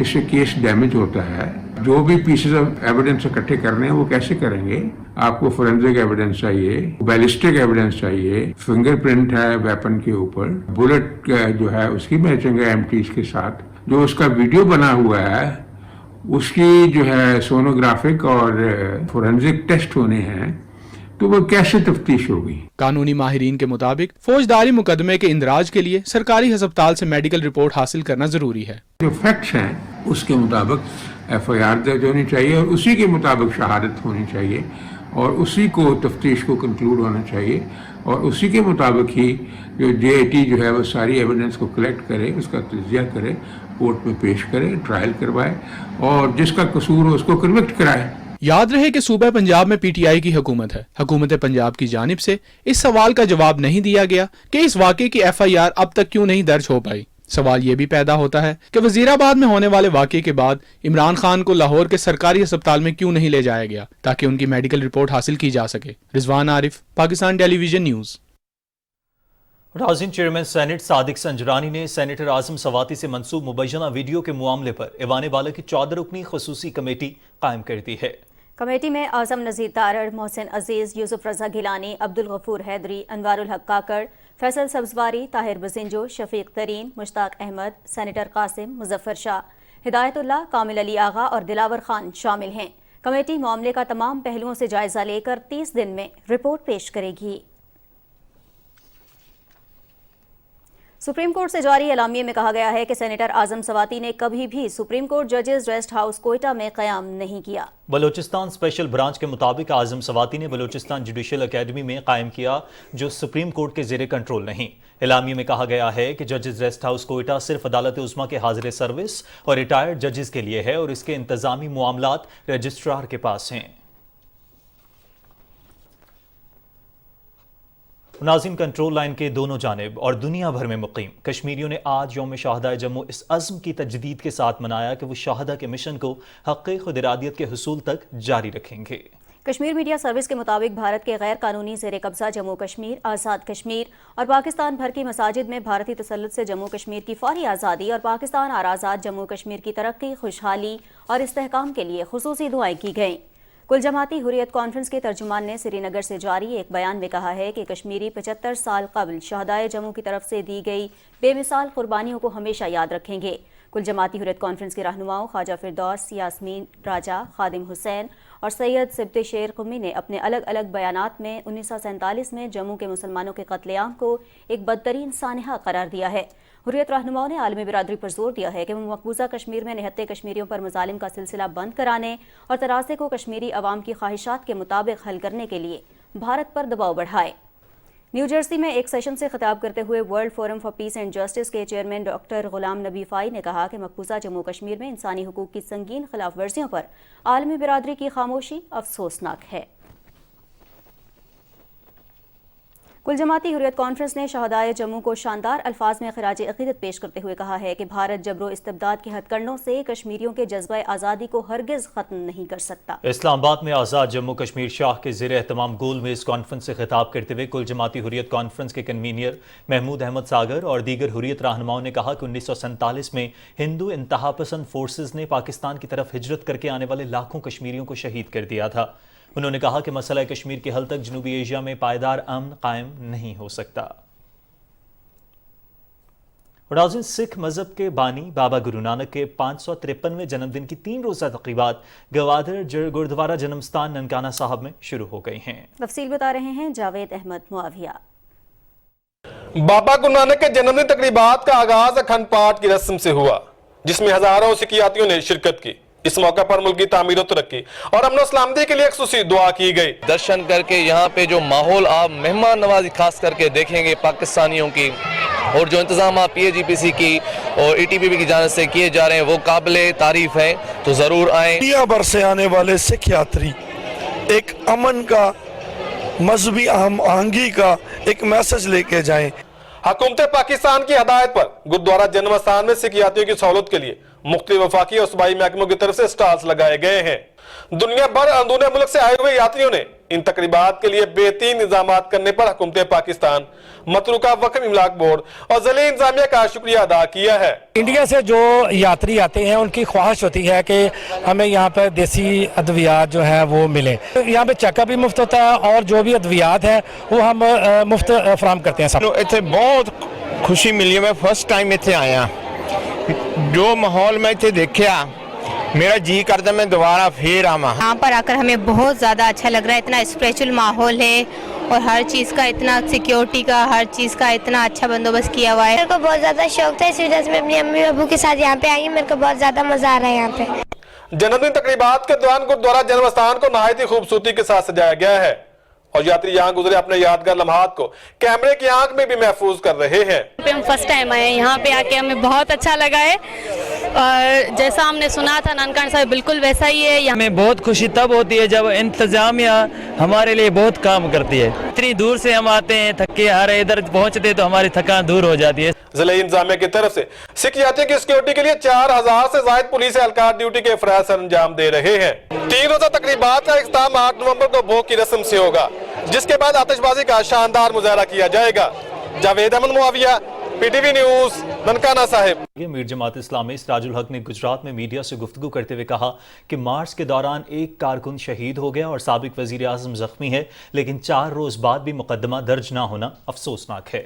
इससे केस डैमेज होता है। जो भी पीसेस ऑफ एविडेंस इकट्ठे करने हैं वो कैसे करेंगे? आपको फोरेंसिक एविडेंस चाहिए, बैलिस्टिक एविडेंस चाहिए, फिंगरप्रिंट है वेपन के ऊपर, बुलेट जो है उसकी मैचिंग है एमटीज के साथ, जो उसका वीडियो बना हुआ है उसकी जो है सोनोग्राफिक और फोरेंसिक टेस्ट होने हैं, तो वो कैसे तफ्तीश होगी? कानूनी माहिरीन के मुताबिक फौजदारी मुकदमे के इंदराज के लिए सरकारी अस्पताल से मेडिकल रिपोर्ट हासिल करना जरूरी है। जो फैक्ट्स हैं उसके मुताबिक FIR दर्ज होनी चाहिए और उसी के मुताबिक शहादत होनी चाहिए और उसी को तफ्तीश को कंक्लूड होना चाहिए और उसी के मुताबिक ही जो JAT जो है वो सारी एविडेंस को कलेक्ट करे, उसका तजिया करे, कोर्ट में पेश करे, ट्रायल करवाए और जिसका कसूर हो उसको कन्विक्ट कराए। याद रहे कि सूबा पंजाब में PTI की हुकूमत है। हुकूमत पंजाब की जानिब से इस सवाल का जवाब नहीं दिया गया कि इस वाक़े की FIR अब तक क्यों नहीं दर्ज हो पाई। सवाल ये भी पैदा होता है कि वजीराबाद में होने वाले वाकये के बाद इमरान खान को लाहौर के सरकारी अस्पताल में क्यों नहीं ले जाया गया ताकि उनकी मेडिकल रिपोर्ट हासिल की जा सके। Rizwan Arif, Pakistan television news. राज़िन चेयरमैन सेनेट सादिक संजरानी ने सेनेटर आजम सवाती से मंसूब मुबैना वीडियो के मामले पर ईवान बाला की 14 रुकनी खसूसी कमेटी कायम कर दी है। कमेटी में आजम नज़ीर तारड़, मोहसिन अजीज, यूसुफ रजा गिलानी, अब्दुल गफूर हैदरी, अनवारुल हक काकड़, फैसल सब्जवारी, ताहिर बजिंजो, शफीक तरीन, मुश्ताक अहमद, सेनेटर कासिम, मुजफ्फर शाह, हिदायतुल्लाह, कामिल अली आगा और दिलावर खान शामिल हैं। कमेटी मामले का तमाम पहलुओं से जायजा लेकर 30 दिन में रिपोर्ट पेश करेगी। सुप्रीम कोर्ट से जारी एलामिये में कहा गया है कि सेनेटर आजम सवाती ने कभी भी सुप्रीम कोर्ट जजेस रेस्ट हाउस कोयटा में क़याम नहीं किया। बलोचिस्तान स्पेशल ब्रांच के मुताबिक आजम सवाती ने बलोचिस्तान जुडिशल अकेडमी में कायम किया, जो सुप्रीम कोर्ट के ज़ेरे कंट्रोल नहीं। एलामिये में कहा गया है कि जजेस रेस्ट हाउस कोयटा सिर्फ अदालत उज़्मा के हाजिर सर्विस और रिटायर्ड जजेस के लिए है और इसके इंतजामी मामलात रजिस्ट्रार के पास हैं। नाज़रीन, कंट्रोल लाइन के दोनों जानिब और दुनिया भर में मुकीम कश्मीरियों ने आज यौम शहादा जम्मू इस अज़्म की तजदीद के साथ मनाया कि वो शहादा के मिशन को हक़ खुद इरादियत के हुसूल तक जारी रखेंगे। कश्मीर मीडिया सर्विस के मुताबिक भारत के गैर कानूनी ज़ेर कब्जा जम्मू कश्मीर, आज़ाद कश्मीर और पाकिस्तान भर की मसाजिद में भारतीय तसल्लुत से जम्मू कश्मीर की फौरी आज़ादी और पाकिस्तान और आज़ाद जम्मू कश्मीर की तरक्की, खुशहाली और इस्तेहकाम के लिए खुसूसी दुआएं की गईं। कुल जमाती हुर्रियत कॉन्फ्रेंस के तर्जुमान ने श्रीनगर से जारी एक बयान में कहा है कि कश्मीरी 75 साल कबल शहदाए जम्मू की तरफ से दी गई बेमिसाल कुर्बानियों को हमेशा याद रखेंगे। कुल जमाती हुर्रियत कॉन्फ्रेंस के रहनुमाओं ख्वाजा फिरदौस, यास्मीन राजा, खादिम हुसैन और सैयद सिब्ते शेर कुमी ने अपने अलग अलग बयानात में 1947 में जम्मू के मुसलमानों के कत्लेआम को एक बदतरीन सानहा करार दिया है। हुर्रियत रहनुमाओं ने आलमी बिरादरी पर जोर दिया है कि वो मकबूजा कश्मीर में निहत्ते कश्मीरियों पर मजालिम का सिलसिला बंद कराने और तरासे को कश्मीरी अवाम की ख्वाहिशात के मुताबिक हल करने के लिए भारत पर दबाव बढ़ाए। न्यू जर्सी में एक सेशन से खिताब करते हुए world forum for piece and justice के chairman doctor Ghulam Nabi phi ने कहा कि मकबूजा जम्मू कश्मीर में इंसानी हुकूक की संगीन खिलाफ वर्जियों पर आलमी बिरादरी की खामोशी अफसोसनाक है। कुल जमाती हुर्रियत कॉन्फ्रेंस ने शहदाए जम्मू को शानदार अल्फाज में खिराज अक़ीदत पेश करते हुए कहा है कि भारत जबरो इस्तिबदाद के हथकंडों से कश्मीरियों के जज्बा आज़ादी को हरगिज़ ख़त्म नहीं कर सकता। इस्लामाबाद में आज़ाद जम्मू कश्मीर शाह के ज़ेरे एहतमाम गोल में इस कॉन्फ्रेंस से खिताब करते हुए कुल जमाती हुर्रियत कॉन्फ्रेंस के कन्वीनियर महमूद अहमद सागर और दीगर हुर्रियत रहनुमाओं ने कहा कि 1947 में हिंदू इंतहा पसंद फोर्सेज ने पाकिस्तान की तरफ हिजरत करके आने वाले लाखों कश्मीरियों को शहीद कर दिया था। उन्होंने कहा कि मसला कश्मीर के हल तक जनूबी एशिया में पायदार अमन कायम नहीं हो सकता। नाज़रीन, सिख मजहब के बानी बाबा गुरु नानक के 553वें जन्मदिन की 3 रोज़ा तक़रीबात गवादर गुरुद्वारा जन्मस्थान ननकाना साहब में शुरू हो गई हैं। तफसील बता रहे हैं जावेद अहमद मुआविया। बाबा गुरु नानक के जन्मदिन तक़रीबात का आगाज अखंड पाठ की रस्म से हुआ, जिसमें हजारों सिखियातियों ने शिरकत की। इस मौके पर मुल्क की तामीर और तरक्की और अमन सलामती के लिए खुसूसी दुआ की गई। दर्शन करके यहाँ पे जो माहौल आप मेहमान नवाजी खास करके देखेंगे पाकिस्तानियों की, और जो इंतजाम PAGPC की और ETPP की जानिब से किए जा रहे हैं वो काबिले तारीफ है, तो जरूर आए। दुनिया भर से आने वाले सिख यात्री एक अमन का, मजहबी आहंगी का एक मैसेज लेके जाएं। हुकूमत पाकिस्तान की हदायत पर गुरुद्वारा जन्मस्थान में सिख यात्रियों की सहूलत के लिए मुख्तलिफ वफाकी और सूबाई महकमों की तरफ से स्टॉल्स लगाए गए हैं। दुनिया भर अंदरूनी मुल्क से आए हुए यात्रियों ने इन तकरीबात के लिए बेहतरीन इंतजामात करने पर हुकूमत पाकिस्तान, मतरूका वक्फ इमलाक बोर्ड और ज़िले इंतजामिया का शुक्रिया अदा किया है। इंडिया से जो यात्री आते हैं उनकी ख्वाहिश होती है कि हमें यहाँ पर देसी अद्वियात जो है वो मिले। यहाँ पे चेकअप भी मुफ्त होता है और जो भी अद्वियात है वो हम मुफ्त फराहम करते हैं। सब इतने बहुत खुशी मिली, मैं फर्स्ट टाइम इतने आया, जो माहौल मैं इतने देखा मेरा जी करता मैं दोबारा फिर आवा। यहाँ पर आकर हमें बहुत ज़्यादा अच्छा लग रहा है, इतना स्पिरिचुअल माहौल है और हर चीज़ का इतना सिक्योरिटी का, हर चीज़ का इतना अच्छा बंदोबस्त किया हुआ है। मेरे को बहुत ज़्यादा शौक था, इस वजह से मैं अपनी अम्मी अबू के साथ यहाँ पे आई हूँ। मेरे को बहुत ज़्यादा मज़ा आ रहा है यहाँ पे। जन्मदिन तकरीबात के दौरान गुरुद्वारा जन्मस्थान को नहायत ही खूबसूरती के साथ सजाया गया है और यात्री यहाँ गुजरे अपने यादगार लम्हात को कैमरे की आंख में भी महफूज कर रहे हैं। हम फर्स्ट टाइम आए हैं यहाँ पे, आके हमें बहुत अच्छा लगा है और जैसा हमने सुना था ननकाना साहब बिल्कुल वैसा ही है। हमें बहुत खुशी तब होती है जब इंतजामिया हमारे लिए बहुत काम करती है। इतनी दूर से हम आते हैं, थके हारे, इधर पहुँचते तो हमारी थकान दूर हो जाती है। ضلع انتظامیہ کی طرف سے سکھ یاتریوں کی سیکیورٹی کے لیے 4000 سے زائد پولیس اہلکار ڈیوٹی کے افراد سر انجام دے رہے ہیں۔ 3 روزہ تقریبات کا اختتام 8 نومبر کو بھوگ کی رسم سے ہوگا، جس کے بعد آتش بازی کا شاندار مظاہرہ کیا جائے گا۔ Javed Ahmed Muawiya, P T V news, Nankana Sahib. میر جماعت اسلامی سراج الحق نے گجرات میں میڈیا سے گفتگو کرتے ہوئے کہا کہ مارچ کے دوران ایک کارکن شہید ہو گیا اور سابق وزیر اعظم زخمی ہے، لیکن 4 روز بعد بھی مقدمہ درج نہ ہونا افسوسناک ہے۔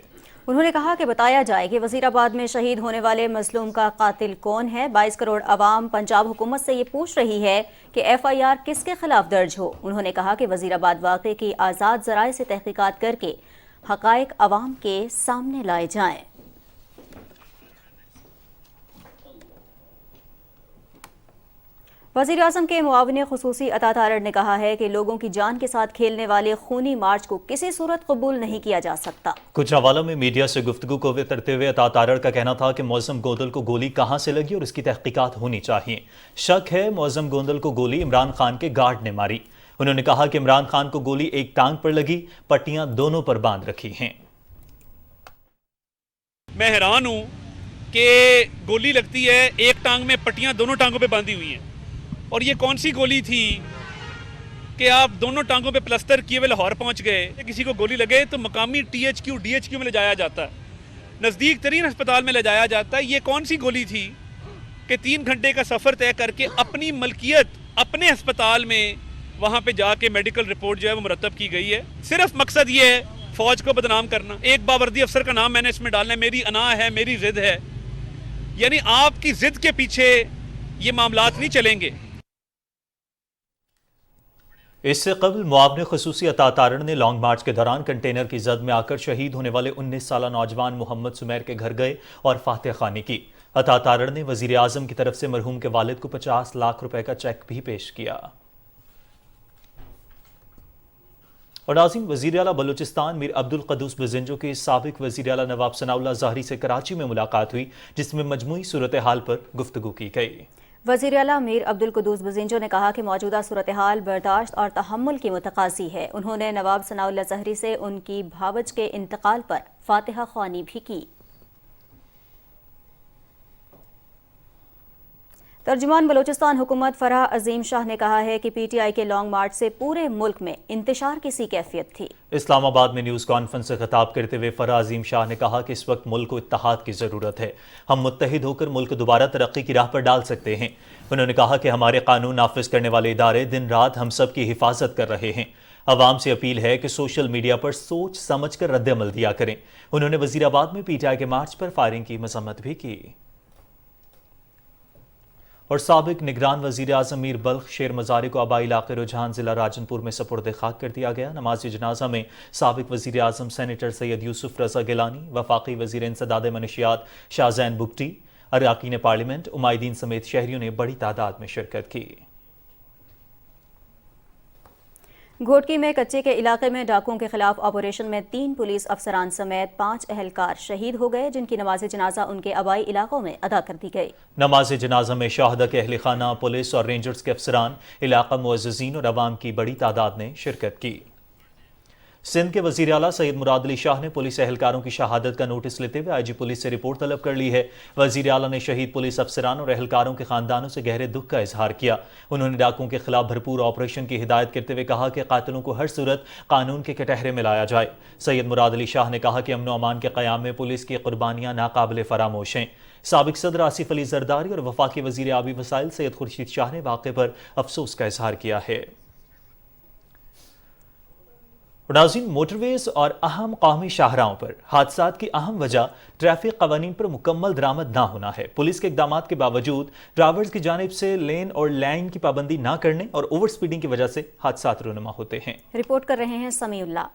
انہوں نے کہا کہ بتایا جائے کہ وزیر آباد میں شہید ہونے والے مظلوم کا قاتل کون ہے۔ 22 کروڑ عوام پنجاب حکومت سے یہ پوچھ رہی ہے کہ FIR کس کے خلاف درج ہو۔ انہوں نے کہا کہ وزیر آباد واقعے کی آزاد ذرائع سے تحقیقات کر کے حقائق عوام کے سامنے لائے جائیں۔ وزیر اعظم کے معاون خصوصی عطا تارڑ نے کہا ہے کہ لوگوں کی جان کے ساتھ کھیلنے والے خونی مارچ کو کسی صورت قبول نہیں کیا جا سکتا۔ کچراوالا میں میڈیا سے گفتگو کو کرتے ہوئے عطا تارڑ کا کہنا تھا کہ معظم گوندل کو گولی کہاں سے لگی اور اس کی تحقیقات ہونی چاہیے۔ شک ہے معظم گوندل کو گولی عمران خان کے گارڈ نے ماری۔ انہوں نے کہا کہ عمران خان کو گولی ایک ٹانگ پر لگی، پٹیاں دونوں پر باندھ رکھی ہیں۔ میں حیران ہوں کہ گولی لگتی ہے ایک ٹانگ میں، پٹیاں دونوں ٹانگوں پہ باندھی ہوئی ہیں، اور یہ کون سی گولی تھی کہ آپ دونوں ٹانگوں پہ پلسٹر کیے ہوئے لاہور پہنچ گئے؟ کسی کو گولی لگے تو مقامی THQ DHQ میں لے جایا جاتا ہے، نزدیک ترین ہسپتال میں لے جایا جاتا ہے۔ یہ کون سی گولی تھی کہ 3 گھنٹے کا سفر طے کر کے اپنی ملکیت اپنے ہسپتال میں وہاں پہ جا کے میڈیکل رپورٹ جو ہے وہ مرتب کی گئی ہے؟ صرف مقصد یہ ہے فوج کو بدنام کرنا۔ ایک باوردی افسر کا نام میں نے اس میں ڈالنا ہے، میری انا ہے، میری ضد ہے، یعنی آپ کی ضد کے پیچھے یہ معاملات نہیں چلیں گے۔ اس سے قبل معاون خصوصی عطا تارڑ نے لانگ مارچ کے دوران کنٹینر کی زد میں آ کر شہید ہونے والے 19 سالہ نوجوان محمد سمیر کے گھر گئے اور فاتح خوانی کی۔ عطا تارڑ نے وزیر اعظم کی طرف سے مرحوم کے والد کو 50 لاکھ روپے کا چیک بھی پیش کیا۔ اور ناظرین، وزیر اعلیٰ بلوچستان میر عبدالقدوس بزنجو کے سابق وزیر اعلیٰ نواب ثناء اللہ ظاہری سے کراچی میں ملاقات ہوئی، جس میں مجموعی صورتحال پر گفتگو کی گئی۔ وزیر اعلیٰ میر عبدالقدوس بزنجو نے کہا کہ موجودہ صورتحال برداشت اور تحمل کی متقاضی ہے۔ انہوں نے نواب ثناء اللہ ظاہری سے ان کی بھاوج کے انتقال پر فاتحہ خوانی بھی کی۔ ترجمان بلوچستان حکومت فرح عظیم شاہ نے کہا ہے کہ PTI کے لانگ مارچ سے پورے ملک میں انتشار کی سی کیفیت تھی۔ اسلام آباد میں نیوز کانفرنس سے خطاب کرتے ہوئے فرح عظیم شاہ نے کہا کہ اس وقت ملک کو اتحاد کی ضرورت ہے، ہم متحد ہو کر ملک دوبارہ ترقی کی راہ پر ڈال سکتے ہیں۔ انہوں نے کہا کہ ہمارے قانون نافذ کرنے والے ادارے دن رات ہم سب کی حفاظت کر رہے ہیں۔ عوام سے اپیل ہے کہ سوشل میڈیا پر سوچ سمجھ کر رد عمل دیا کریں۔ انہوں نے وزیر آباد میں PTI کے مارچ پر فائرنگ کی مذمت بھی کی۔ اور سابق نگران وزیر اعظم میر بلخ شیر مزاری کو آبائی علاقے رجحان ضلع راجن پور میں سپرد خاک کر دیا گیا۔ نماز جنازہ میں سابق وزیر اعظم سینیٹر سید یوسف رضا گیلانی، وفاقی وزیر انسداد منشیات شاہزین بگٹی، اراکین پارلیمنٹ، عمائدین سمیت شہریوں نے بڑی تعداد میں شرکت کی۔ گھوٹکی میں کچے کے علاقے میں ڈاکوؤں کے خلاف آپریشن میں 3 پولیس افسران سمیت 5 اہلکار شہید ہو گئے، جن کی نماز جنازہ ان کے آبائی علاقوں میں ادا کر دی گئی۔ نماز جنازہ میں شہداء کے اہل خانہ، پولیس اور رینجرز کے افسران، علاقہ معززین اور عوام کی بڑی تعداد نے شرکت کی۔ سندھ کے وزیر اعلیٰ سید مراد علی شاہ نے پولیس اہلکاروں کی شہادت کا نوٹس لیتے ہوئے IG پولیس سے رپورٹ طلب کر لی ہے۔ وزیر اعلیٰ نے شہید پولیس افسران اور اہلکاروں کے خاندانوں سے گہرے دکھ کا اظہار کیا۔ انہوں نے ڈاکوؤں کے خلاف بھرپور آپریشن کی ہدایت کرتے ہوئے کہا کہ قاتلوں کو ہر صورت قانون کے کٹہرے میں لایا جائے۔ سید مراد علی شاہ نے کہا کہ امن و امان کے قیام میں پولیس کی قربانیاں ناقابل فراموش ہیں۔ سابق صدر آصف علی زرداری اور وفاقی وزیر آبی وسائل سید خورشید شاہ نے واقعے پر افسوس کا اظہار کیا ہے۔ ناظرین، موٹر ویز اور اہم قومی شاہراہوں پر حادثات کی اہم وجہ ٹریفک قوانین پر مکمل درآمد نہ ہونا ہے۔ پولیس کے اقدامات کے باوجود ڈرائیورز کی جانب سے لین اور لائن کی پابندی نہ کرنے اور اوور سپیڈنگ کی وجہ سے حادثات رونما ہوتے ہیں۔ رپورٹ کر رہے ہیں سمیع اللہ۔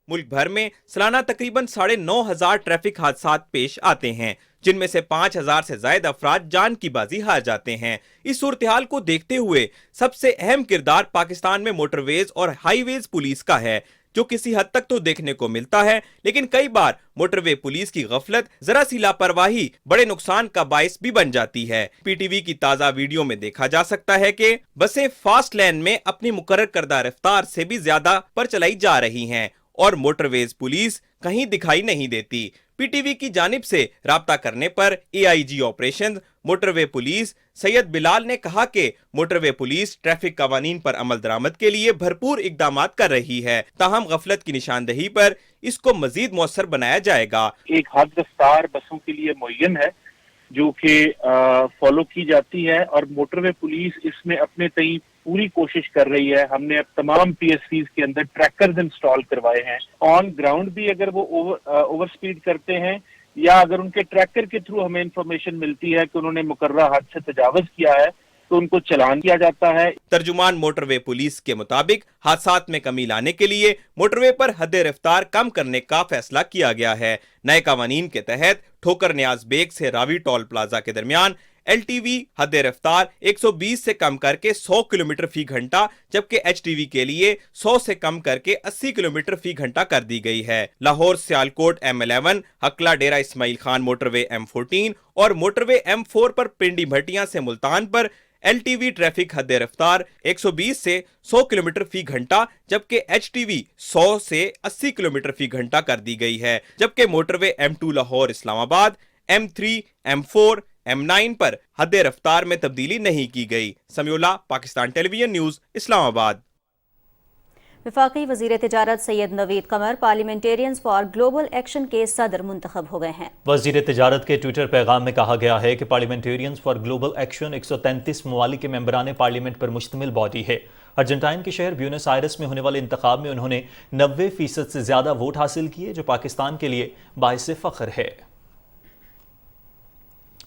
ملک بھر میں سالانہ تقریباً 9,500 ٹریفک حادثات پیش آتے ہیں، جن میں سے 5,000 سے زائد افراد جان کی بازی ہار جاتے ہیں۔ اس صورتحال کو دیکھتے ہوئے سب سے اہم کردار پاکستان میں موٹر ویز اور ہائی ویز پولیس کا ہے، جو کسی حد تک تو دیکھنے کو ملتا ہے، لیکن کئی بار موٹر وے پولیس کی غفلت، ذرا سی لاپرواہی بڑے نقصان کا باعث بھی بن جاتی ہے۔ PTV کی تازہ ویڈیو میں دیکھا جا سکتا ہے کہ بسیں فاسٹ لین میں اپنی مقرر کردہ رفتار سے بھی زیادہ پر چلائی جا رہی ہیں اور موٹر ویز پولیس کہیں دکھائی نہیں دیتی۔ पीटीवी की जानिब से राब्ता करने पर AIG operation motorway police Syed Bilal ने कहा कि मोटरवे पुलिस ट्रैफिक कवानीन पर अमल दरामद के लिए भरपूर इकदामात कर रही है, ताहम गफलत की निशानदही पर इसको मजीद मौसर बनाया जाएगा। एक हद रफ्तार बसों के लिए मुय्यन है जो कि फॉलो की जाती है और मोटरवे पुलिस इसमें अपने तई पूरी कोशिश कर रही है। हमने अब तमाम पीएससीज के अंदर ट्रैकर्स इंस्टॉल करवाए हैं। ऑन ग्राउंड भी अगर वो ओवर स्पीड करते हैं या अगर उनके ट्रैकर के थ्रू हमें इंफॉर्मेशन मिलती है कि उन्होंने मुकर्रर हद से तजावुज किया है तो उनको चालान किया जाता है। तर्जुमान मोटरवे पुलिस के मुताबिक हादसात में कमी लाने के लिए मोटरवे पर हद रफ्तार कम करने का फैसला किया गया है। नए कवानीन के तहत ठोकर न्याज बेग से रावी टोल प्लाजा के दरमियान एलटीवी हद रफ्तार 120 से कम करके 100 किलोमीटर फी घंटा जबकि एचटीवी के लिए 100 से कम करके 80 किलोमीटर फी घंटा कर दी गई है। लाहौर सियालकोट M11, हकला डेरा इस्माइल खान मोटरवे M14 और मोटरवे M4 पर पिंडी भटियां से मुल्तान पर एलटीवी ट्रैफिक हद रफ्तार 120 से 100 किलोमीटर फी घंटा जबकि एचटीवी 100 से 80 किलोमीटर फी घंटा कर दी गई है, जबकि motorway M2 Lahore Islamabad, M3, M4, M9 पर हद रफ्तार में तब्दीली नहीं की गई। समियोला, पाकिस्तान टेलीविजन न्यूज, इस्लामाबाद। वफाकी वजीर तिजारत सैयद नवीद कमर पार्लियामेंटेरियंस फॉर ग्लोबल एक्शन के सदर मुंतखब हो गए हैं। वजीर तिजारत के ट्विटर पैगाम में कहा गया है कि पार्लियामेंटेरियंस फॉर ग्लोबल एक्शन 133 ममालिक के मेंबरान पार्लियामेंट पर मुश्तमिल बॉडी है। अर्जेंटाइन के शहर ब्यूनस आयरस में होने वाले इंतखाब में उन्होंने 90% से ज्यादा वोट हासिल किए, जो पाकिस्तान के लिए बाइसे फख्र है।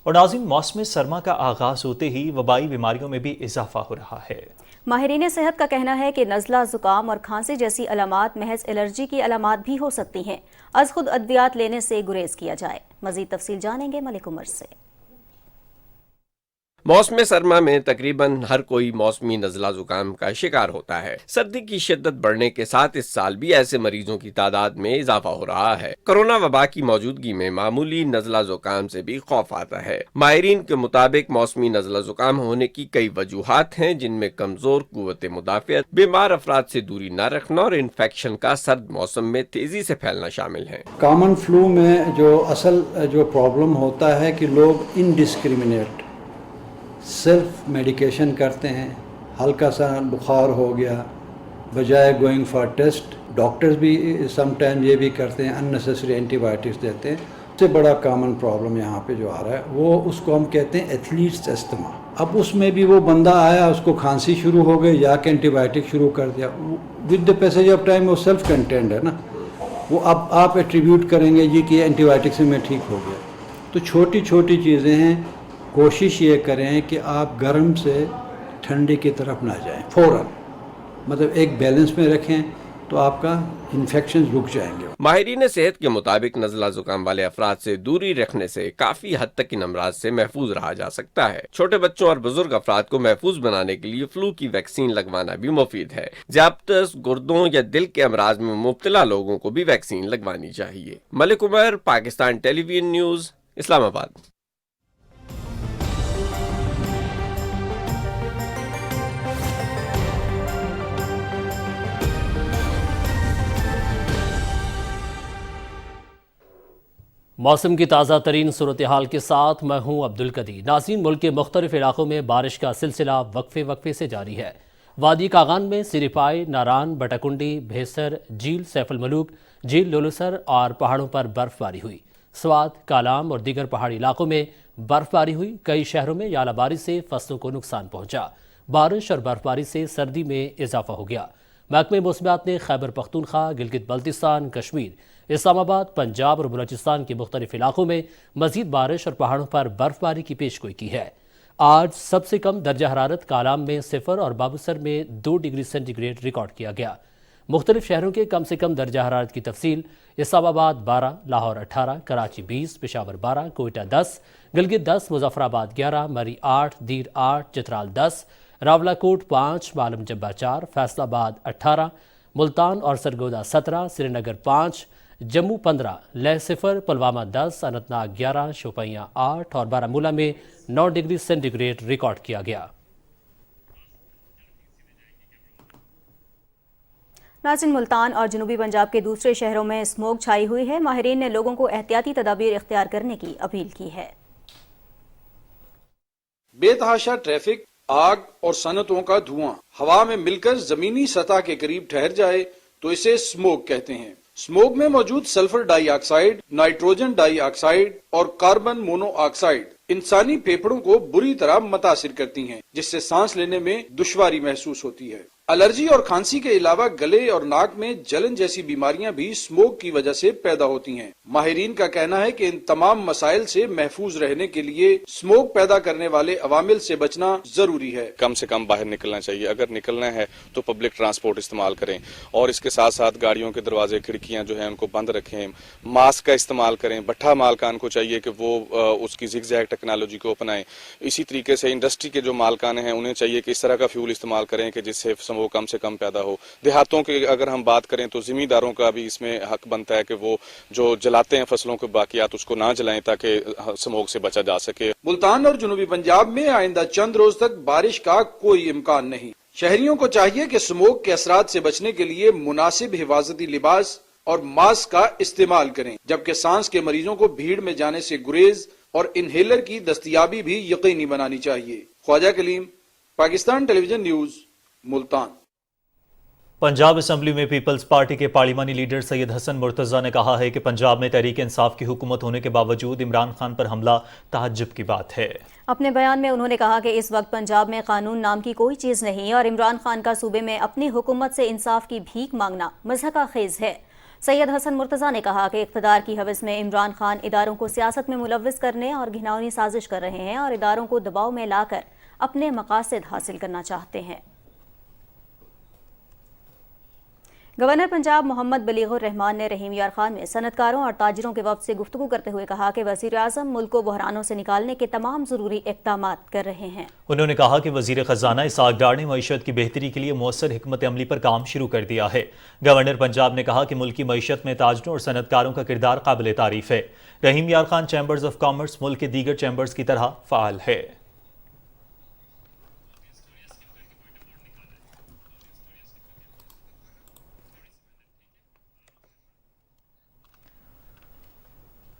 और नाज़रीन, मौसम सरमा का आगाज होते ही वबाई बीमारियों में भी इजाफा हो रहा है। माहिरीन सेहत का कहना है कि नज़ला, जुकाम और खांसी जैसी अलामात महज एलर्जी की अलामात भी हो सकती हैं। अज खुद अद्वियात लेने से गुरेज किया जाए। मजीद तफसील जानेंगे मलिक उमर से। मौसम सरमा में तकरीबन हर कोई मौसमी नज़ला जुकाम का शिकार होता है। सर्दी की शिद्दत बढ़ने के साथ इस साल भी ऐसे मरीजों की तादाद में इजाफा हो रहा है। कोरोना वबा की मौजूदगी में मामूली नज़ला जुकाम से भी खौफ आता है। माहिरीन के मुताबिक मौसमी नज़ला जुकाम होने की कई वजूहात हैं, जिनमें कमजोर कुव्वत मुदाफ़ियत, बीमार अफराद से दूरी न रखना और इन्फेक्शन का सर्द मौसम में तेजी से फैलना शामिल है। कॉमन फ्लू में जो असल प्रॉब्लम होता है कि लोग इनडिस्क्रिमिनेट सिर्फ मेडिकेशन करते हैं। हल्का सा बुखार हो गया, बजाय गोइंग फॉर टेस्ट डॉक्टर्स भी समटाइम ये भी करते हैं, अननेसेसरी एंटीबायोटिक्स देते हैं। सबसे बड़ा कॉमन प्रॉब्लम यहाँ पे जो आ रहा है वो उसको हम कहते हैं एथलीट्स अस्थमा। अब उसमें भी वो बंदा आया, उसको खांसी शुरू हो गई, जाके एंटीबायोटिक शुरू कर दिया। With the passage of time वो सेल्फ कंटेंड है ना, वो अब आप एट्रीब्यूट करेंगे जी कि एंटीबायोटिक से मैं ठीक हो गया। तो छोटी छोटी चीज़ें हैं, कोशिश ये करें कि आप गर्म से ठंडी की तरफ ना जाएं फौरन, मतलब एक बैलेंस में रखें तो आपका इन्फेक्शन रुक जाएंगे। माहिरीन सेहत के मुताबिक नज़ला जुकाम वाले अफराद से दूरी रखने से काफी हद तक इन अमराज से महफूज रहा जा सकता है। छोटे बच्चों और बुजुर्ग अफराद को महफूज बनाने के लिए फ्लू की वैक्सीन लगवाना भी मुफीद है। ज़्यादातर गुर्दों या दिल के अमराज में मुब्तला लोगों को भी वैक्सीन लगवानी चाहिए। Malik Umar, Pakistan television news, Islamabad. मौसम की ताज़ा तरीन सूरत हाल के साथ मैं हूँ अब्दुल कदीर। नाज़रीन, मुल्क के मुख्तलिफ इलाकों में बारिश का सिलसिला वक्फे से जारी है। वादी कागान में सिरिपाई, नारान, बटाकुंडी, भेसर, झील सैफुल मलूक, झील लोलुसर और पहाड़ों पर बर्फबारी हुई। स्वात, कालाम और दीगर पहाड़ी इलाकों में बर्फबारी हुई। कई शहरों में यालाबारी से फसलों को नुकसान पहुंचा। बारिश और बर्फबारी से सर्दी में इजाफा हो गया। महकमे मौसमियात ने खैबर पख्तूनख्वा, गिलगित बल्तिस्तान, कश्मीर, इस्लामाबाद, पंजाब और बलूचिस्तान के मुख्तलिफ इलाकों में मजीद बारिश और पहाड़ों पर बर्फबारी की पेशगोई की है। आज सबसे कम दर्जा हरारत कालाम में 0 और बाबूसर में 2 डिग्री सेंटीग्रेड रिकॉर्ड किया गया। मुख्तलिफ शहरों के कम से कम दर्जा हरारत की तफसील: इस्लामाबाद 12, लाहौर 18, कराची 20, पेशावर 12, कोयटा 10, गिलगित 10, मुजफ्फराबाद 11, मरी 8, दीर 8, चित्राल 10, रावलाकोट 5, मालम जब्बा 4, फैसलाबाद 18, मुल्तान और सरगोदा 17, श्रीनगर 5, जम्मू 15, लेह 0, पुलवामा 10, अनंतनाग 11, शोपियां 8 और बारामूला में 9 डिग्री सेंटीग्रेड रिकॉर्ड किया गया। नाज़रीन, मुल्तान और जनूबी पंजाब के दूसरे शहरों में स्मोक छाई हुई है। माहिरीन ने लोगों को एहतियाती तदाबीर इख्तियार करने की अपील की है। बेतहाशा ट्रैफिक, आग और सनतों का धुआं हवा में मिलकर जमीनी सतह के करीब ठहर जाए तो इसे स्मोक कहते हैं। स्मोक में मौजूद सल्फर डाइऑक्साइड, नाइट्रोजन डाइऑक्साइड और कार्बन मोनोऑक्साइड इंसानी फेफड़ों को बुरी तरह मुतासिर करती हैं, जिससे सांस लेने में दुश्वारी महसूस होती है। एलर्जी और खांसी के अलावा गले और नाक में जलन जैसी बीमारियां भी स्मोक की वजह से पैदा होती हैं। माहिरीन का कहना है कि इन तमाम मसाइल से महफूज रहने के लिए स्मोक पैदा करने वाले अवामिल से बचना जरूरी है। कम से कम बाहर निकलना चाहिए, अगर निकलना है तो पब्लिक ट्रांसपोर्ट इस्तेमाल करें और इसके साथ साथ गाड़ियों के दरवाजे खिड़कियां जो है उनको बंद रखें, मास्क का इस्तेमाल करें। भट्ठा मालकान को चाहिए कि वो उसकी ज़िगज़ैग टेक्नोलॉजी को अपनाएं। इसी तरीके से इंडस्ट्री के जो मालकान हैं उन्हें चाहिए कि इस तरह का फ्यूल इस्तेमाल करें कि जिससे वो कम से कम पैदा हो। देहातों की अगर हम बात करें तो जिमींदारों का भी इसमें हक बनता है कि वो जो जलाते हैं फसलों के बाकियात उसको ना जलाएं ताकि स्मोक से बचा जा सके। मुल्तान और जनूबी पंजाब में आइंदा चंद रोज तक बारिश का कोई इम्कान नहीं। शहरियों को चाहिए कि स्मोक के असरात से बचने के लिए मुनासिब हिफाजती लिबास और मास्क का इस्तेमाल करें, जबकि सांस के मरीजों को भीड़ में जाने से गुरेज और इनहेलर की दस्तयाबी भी यकीनी बनानी चाहिए। Khawaja Kaleem, Pakistan television news, Multan. Punjab assembly में पीपल्स पार्टी के पार्लिमानी लीडर सैयद हसन मुर्तज़ा ने कहा है कि पंजाब में तहरीक इंसाफ की हुकूमत होने के बावजूद इमरान खान पर हमला ताज्जुब की बात है। अपने बयान में उन्होंने कहा कि इस वक्त पंजाब में कानून नाम की कोई चीज़ नहीं और इमरान खान का सूबे में अपनी हुकूमत से इंसाफ की भीख मांगना मज़हका खेज है। सैयद हसन मुर्तज़ा ने कहा कि इक़्तिदार की हवस में इमरान खान इदारों को सियासत में मुलव्विस करने और घिनौनी साजिश कर रहे हैं और इदारों को दबाव में लाकर अपने मकासद हासिल करना चाहते हैं। गवर्नर पंजाब मोहम्मद बलीगुर रहमान ने रहीम यार खान में सनतकारों और ताजिरों के वफ्द से गुफ्तगू करते हुए कहा कि वज़ीर आज़म मुल्क को बहरानों से निकालने के तमाम ज़रूरी इक़दामात कर रहे हैं। उन्होंने कहा कि वज़ीर ख़जाना इसाक डार ने मईशत की बेहतरी के लिए मौसर हिकमत अमली पर काम शुरू कर दिया है। गवर्नर पंजाब ने कहा कि मुल्क की मईशत में ताजरों और सनतकारों का किरदार काबिल तारीफ है। रहीम यार खान चैम्बर्स ऑफ कॉमर्स मुल्क के दीगर चैम्बर्स की तरह फ़ाल है।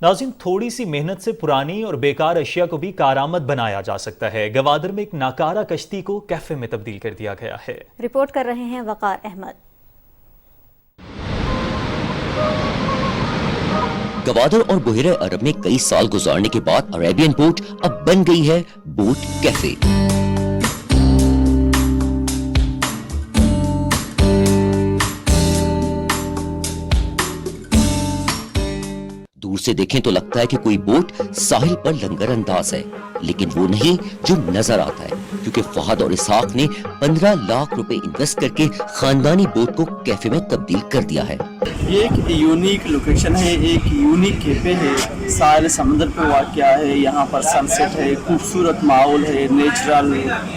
नाज़रीन, थोड़ी सी मेहनत से पुरानी और बेकार अशिया को भी कारआमद बनाया जा सकता है। गवादर में एक नाकारा कश्ती को कैफे में तब्दील कर दिया गया है। रिपोर्ट कर रहे हैं वकार अहमद। गवादर और बुहरे अरब में कई साल गुजारने के बाद अरेबियन बोट अब बन गई है बोट कैफे। दूर से देखें तो लगता है कि कोई बोट साहिल पर लंगर अंदाज है, लेकिन वो नहीं जो नजर आता है, क्योंकि फहद और इसहाक ने 15 लाख रुपए इन्वेस्ट करके खानदानी बोट को कैफे में तब्दील कर दिया है। ये एक यूनिक लोकेशन है, एक यूनिक कैफे है, साहिल समंदर पे वाक़या है। यहाँ पर सनसेट है, खूबसूरत माहौल है, नेचुरल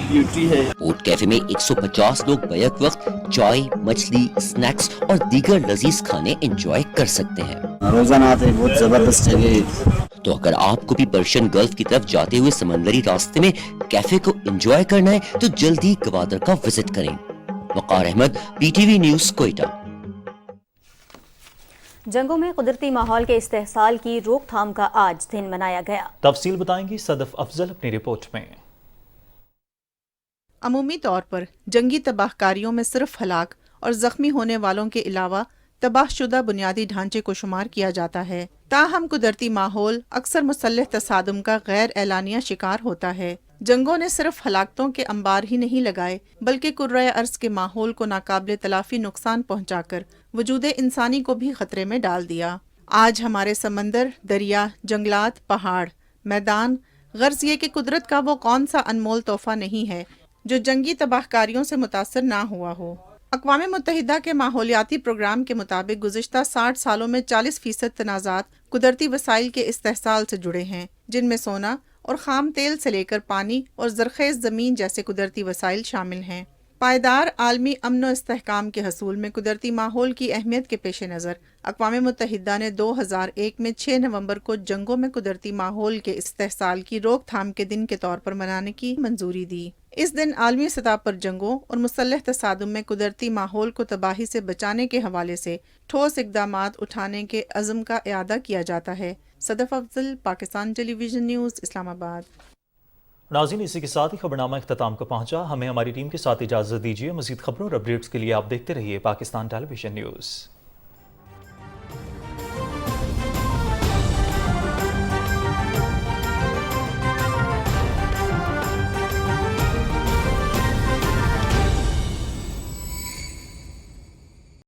ब्यूटी है। बोट कैफे में 150 लोग बैक वक्त चाय, मछली, स्नैक्स और दीगर लजीज खाने एंजॉय कर सकते हैं। रोजाना आते हैं, बहुत जबरदस्त जगह। तो अगर आपको भी पर्शियन गल्फ की तरफ जाते हुए समंदरी रास्ते में कैफे को एंजॉय करना है तो जल्दी गवादर का विजिट करें। वकार अहमद, PTV न्यूज़, कोयटा। जंगों में कुदरती माहौल के इस्तेहसाल की रोकथाम का आज दिन मनाया गया। तफसील बताएंगी सदफ अफजल अपनी रिपोर्ट में। अमूमी तौर पर जंगी तबाहकारियों में सिर्फ हलाक और जख्मी होने वालों के अलावा तबाहशुदा बुनियादी ढांचे को शुमार किया जाता है। ताहम कुदरती माहौल अक्सर मुसल्लह तसादुम का गैर एलानिया शिकार होता है। जंगों ने सिर्फ हलाकतों के अंबार ही नहीं लगाए, बल्कि कुर्राए अर्ज के माहौल को नाकाबिले तलाफी नुकसान पहुंचाकर वजूदे इंसानी को भी खतरे में डाल दिया। आज हमारे समंदर, दरिया, जंगलात, पहाड़, मैदान गर्ज ये कि कुदरत का वो कौन सा अनमोल तोहफा नहीं है जो जंगी तबाहकारियों से मुतासर ना हुआ हो। अक़वाम मुत्तहिदा के माहौलियाती प्रोग्राम के मुताबिक गुज़िश्ता 60 सालों में 40% तनाज़ात कुदरती वसाइल के इस्तेहसाल से जुड़े हैं, जिनमें सोना और खाम तेल से लेकर पानी और ज़रख़ेज़ ज़मीन जैसे कुदरती वसाइल शामिल हैं। پائیدار عالمی امن و استحکام کے حصول میں قدرتی ماحول کی اہمیت کے پیش نظر اقوام متحدہ نے 2001 میں 6 نومبر کو جنگوں میں قدرتی ماحول کے استحصال کی روک تھام کے دن کے طور پر منانے کی منظوری دی۔ اس دن عالمی سطح پر جنگوں اور مسلح تصادم میں قدرتی ماحول کو تباہی سے بچانے کے حوالے سے ٹھوس اقدامات اٹھانے کے عزم کا اعادہ کیا جاتا ہے۔ صدف افضل، پاکستان ٹیلی ویژن نیوز، اسلام آباد۔ ناظرین، اسی کے ساتھ ہی خبرنامہ اختتام کو پہنچا۔ ہمیں ہماری ٹیم کے ساتھ اجازت دیجیے۔ مزید خبروں اور اپڈیٹس کے لیے آپ دیکھتے رہیے پاکستان ٹیلی ویژن نیوز۔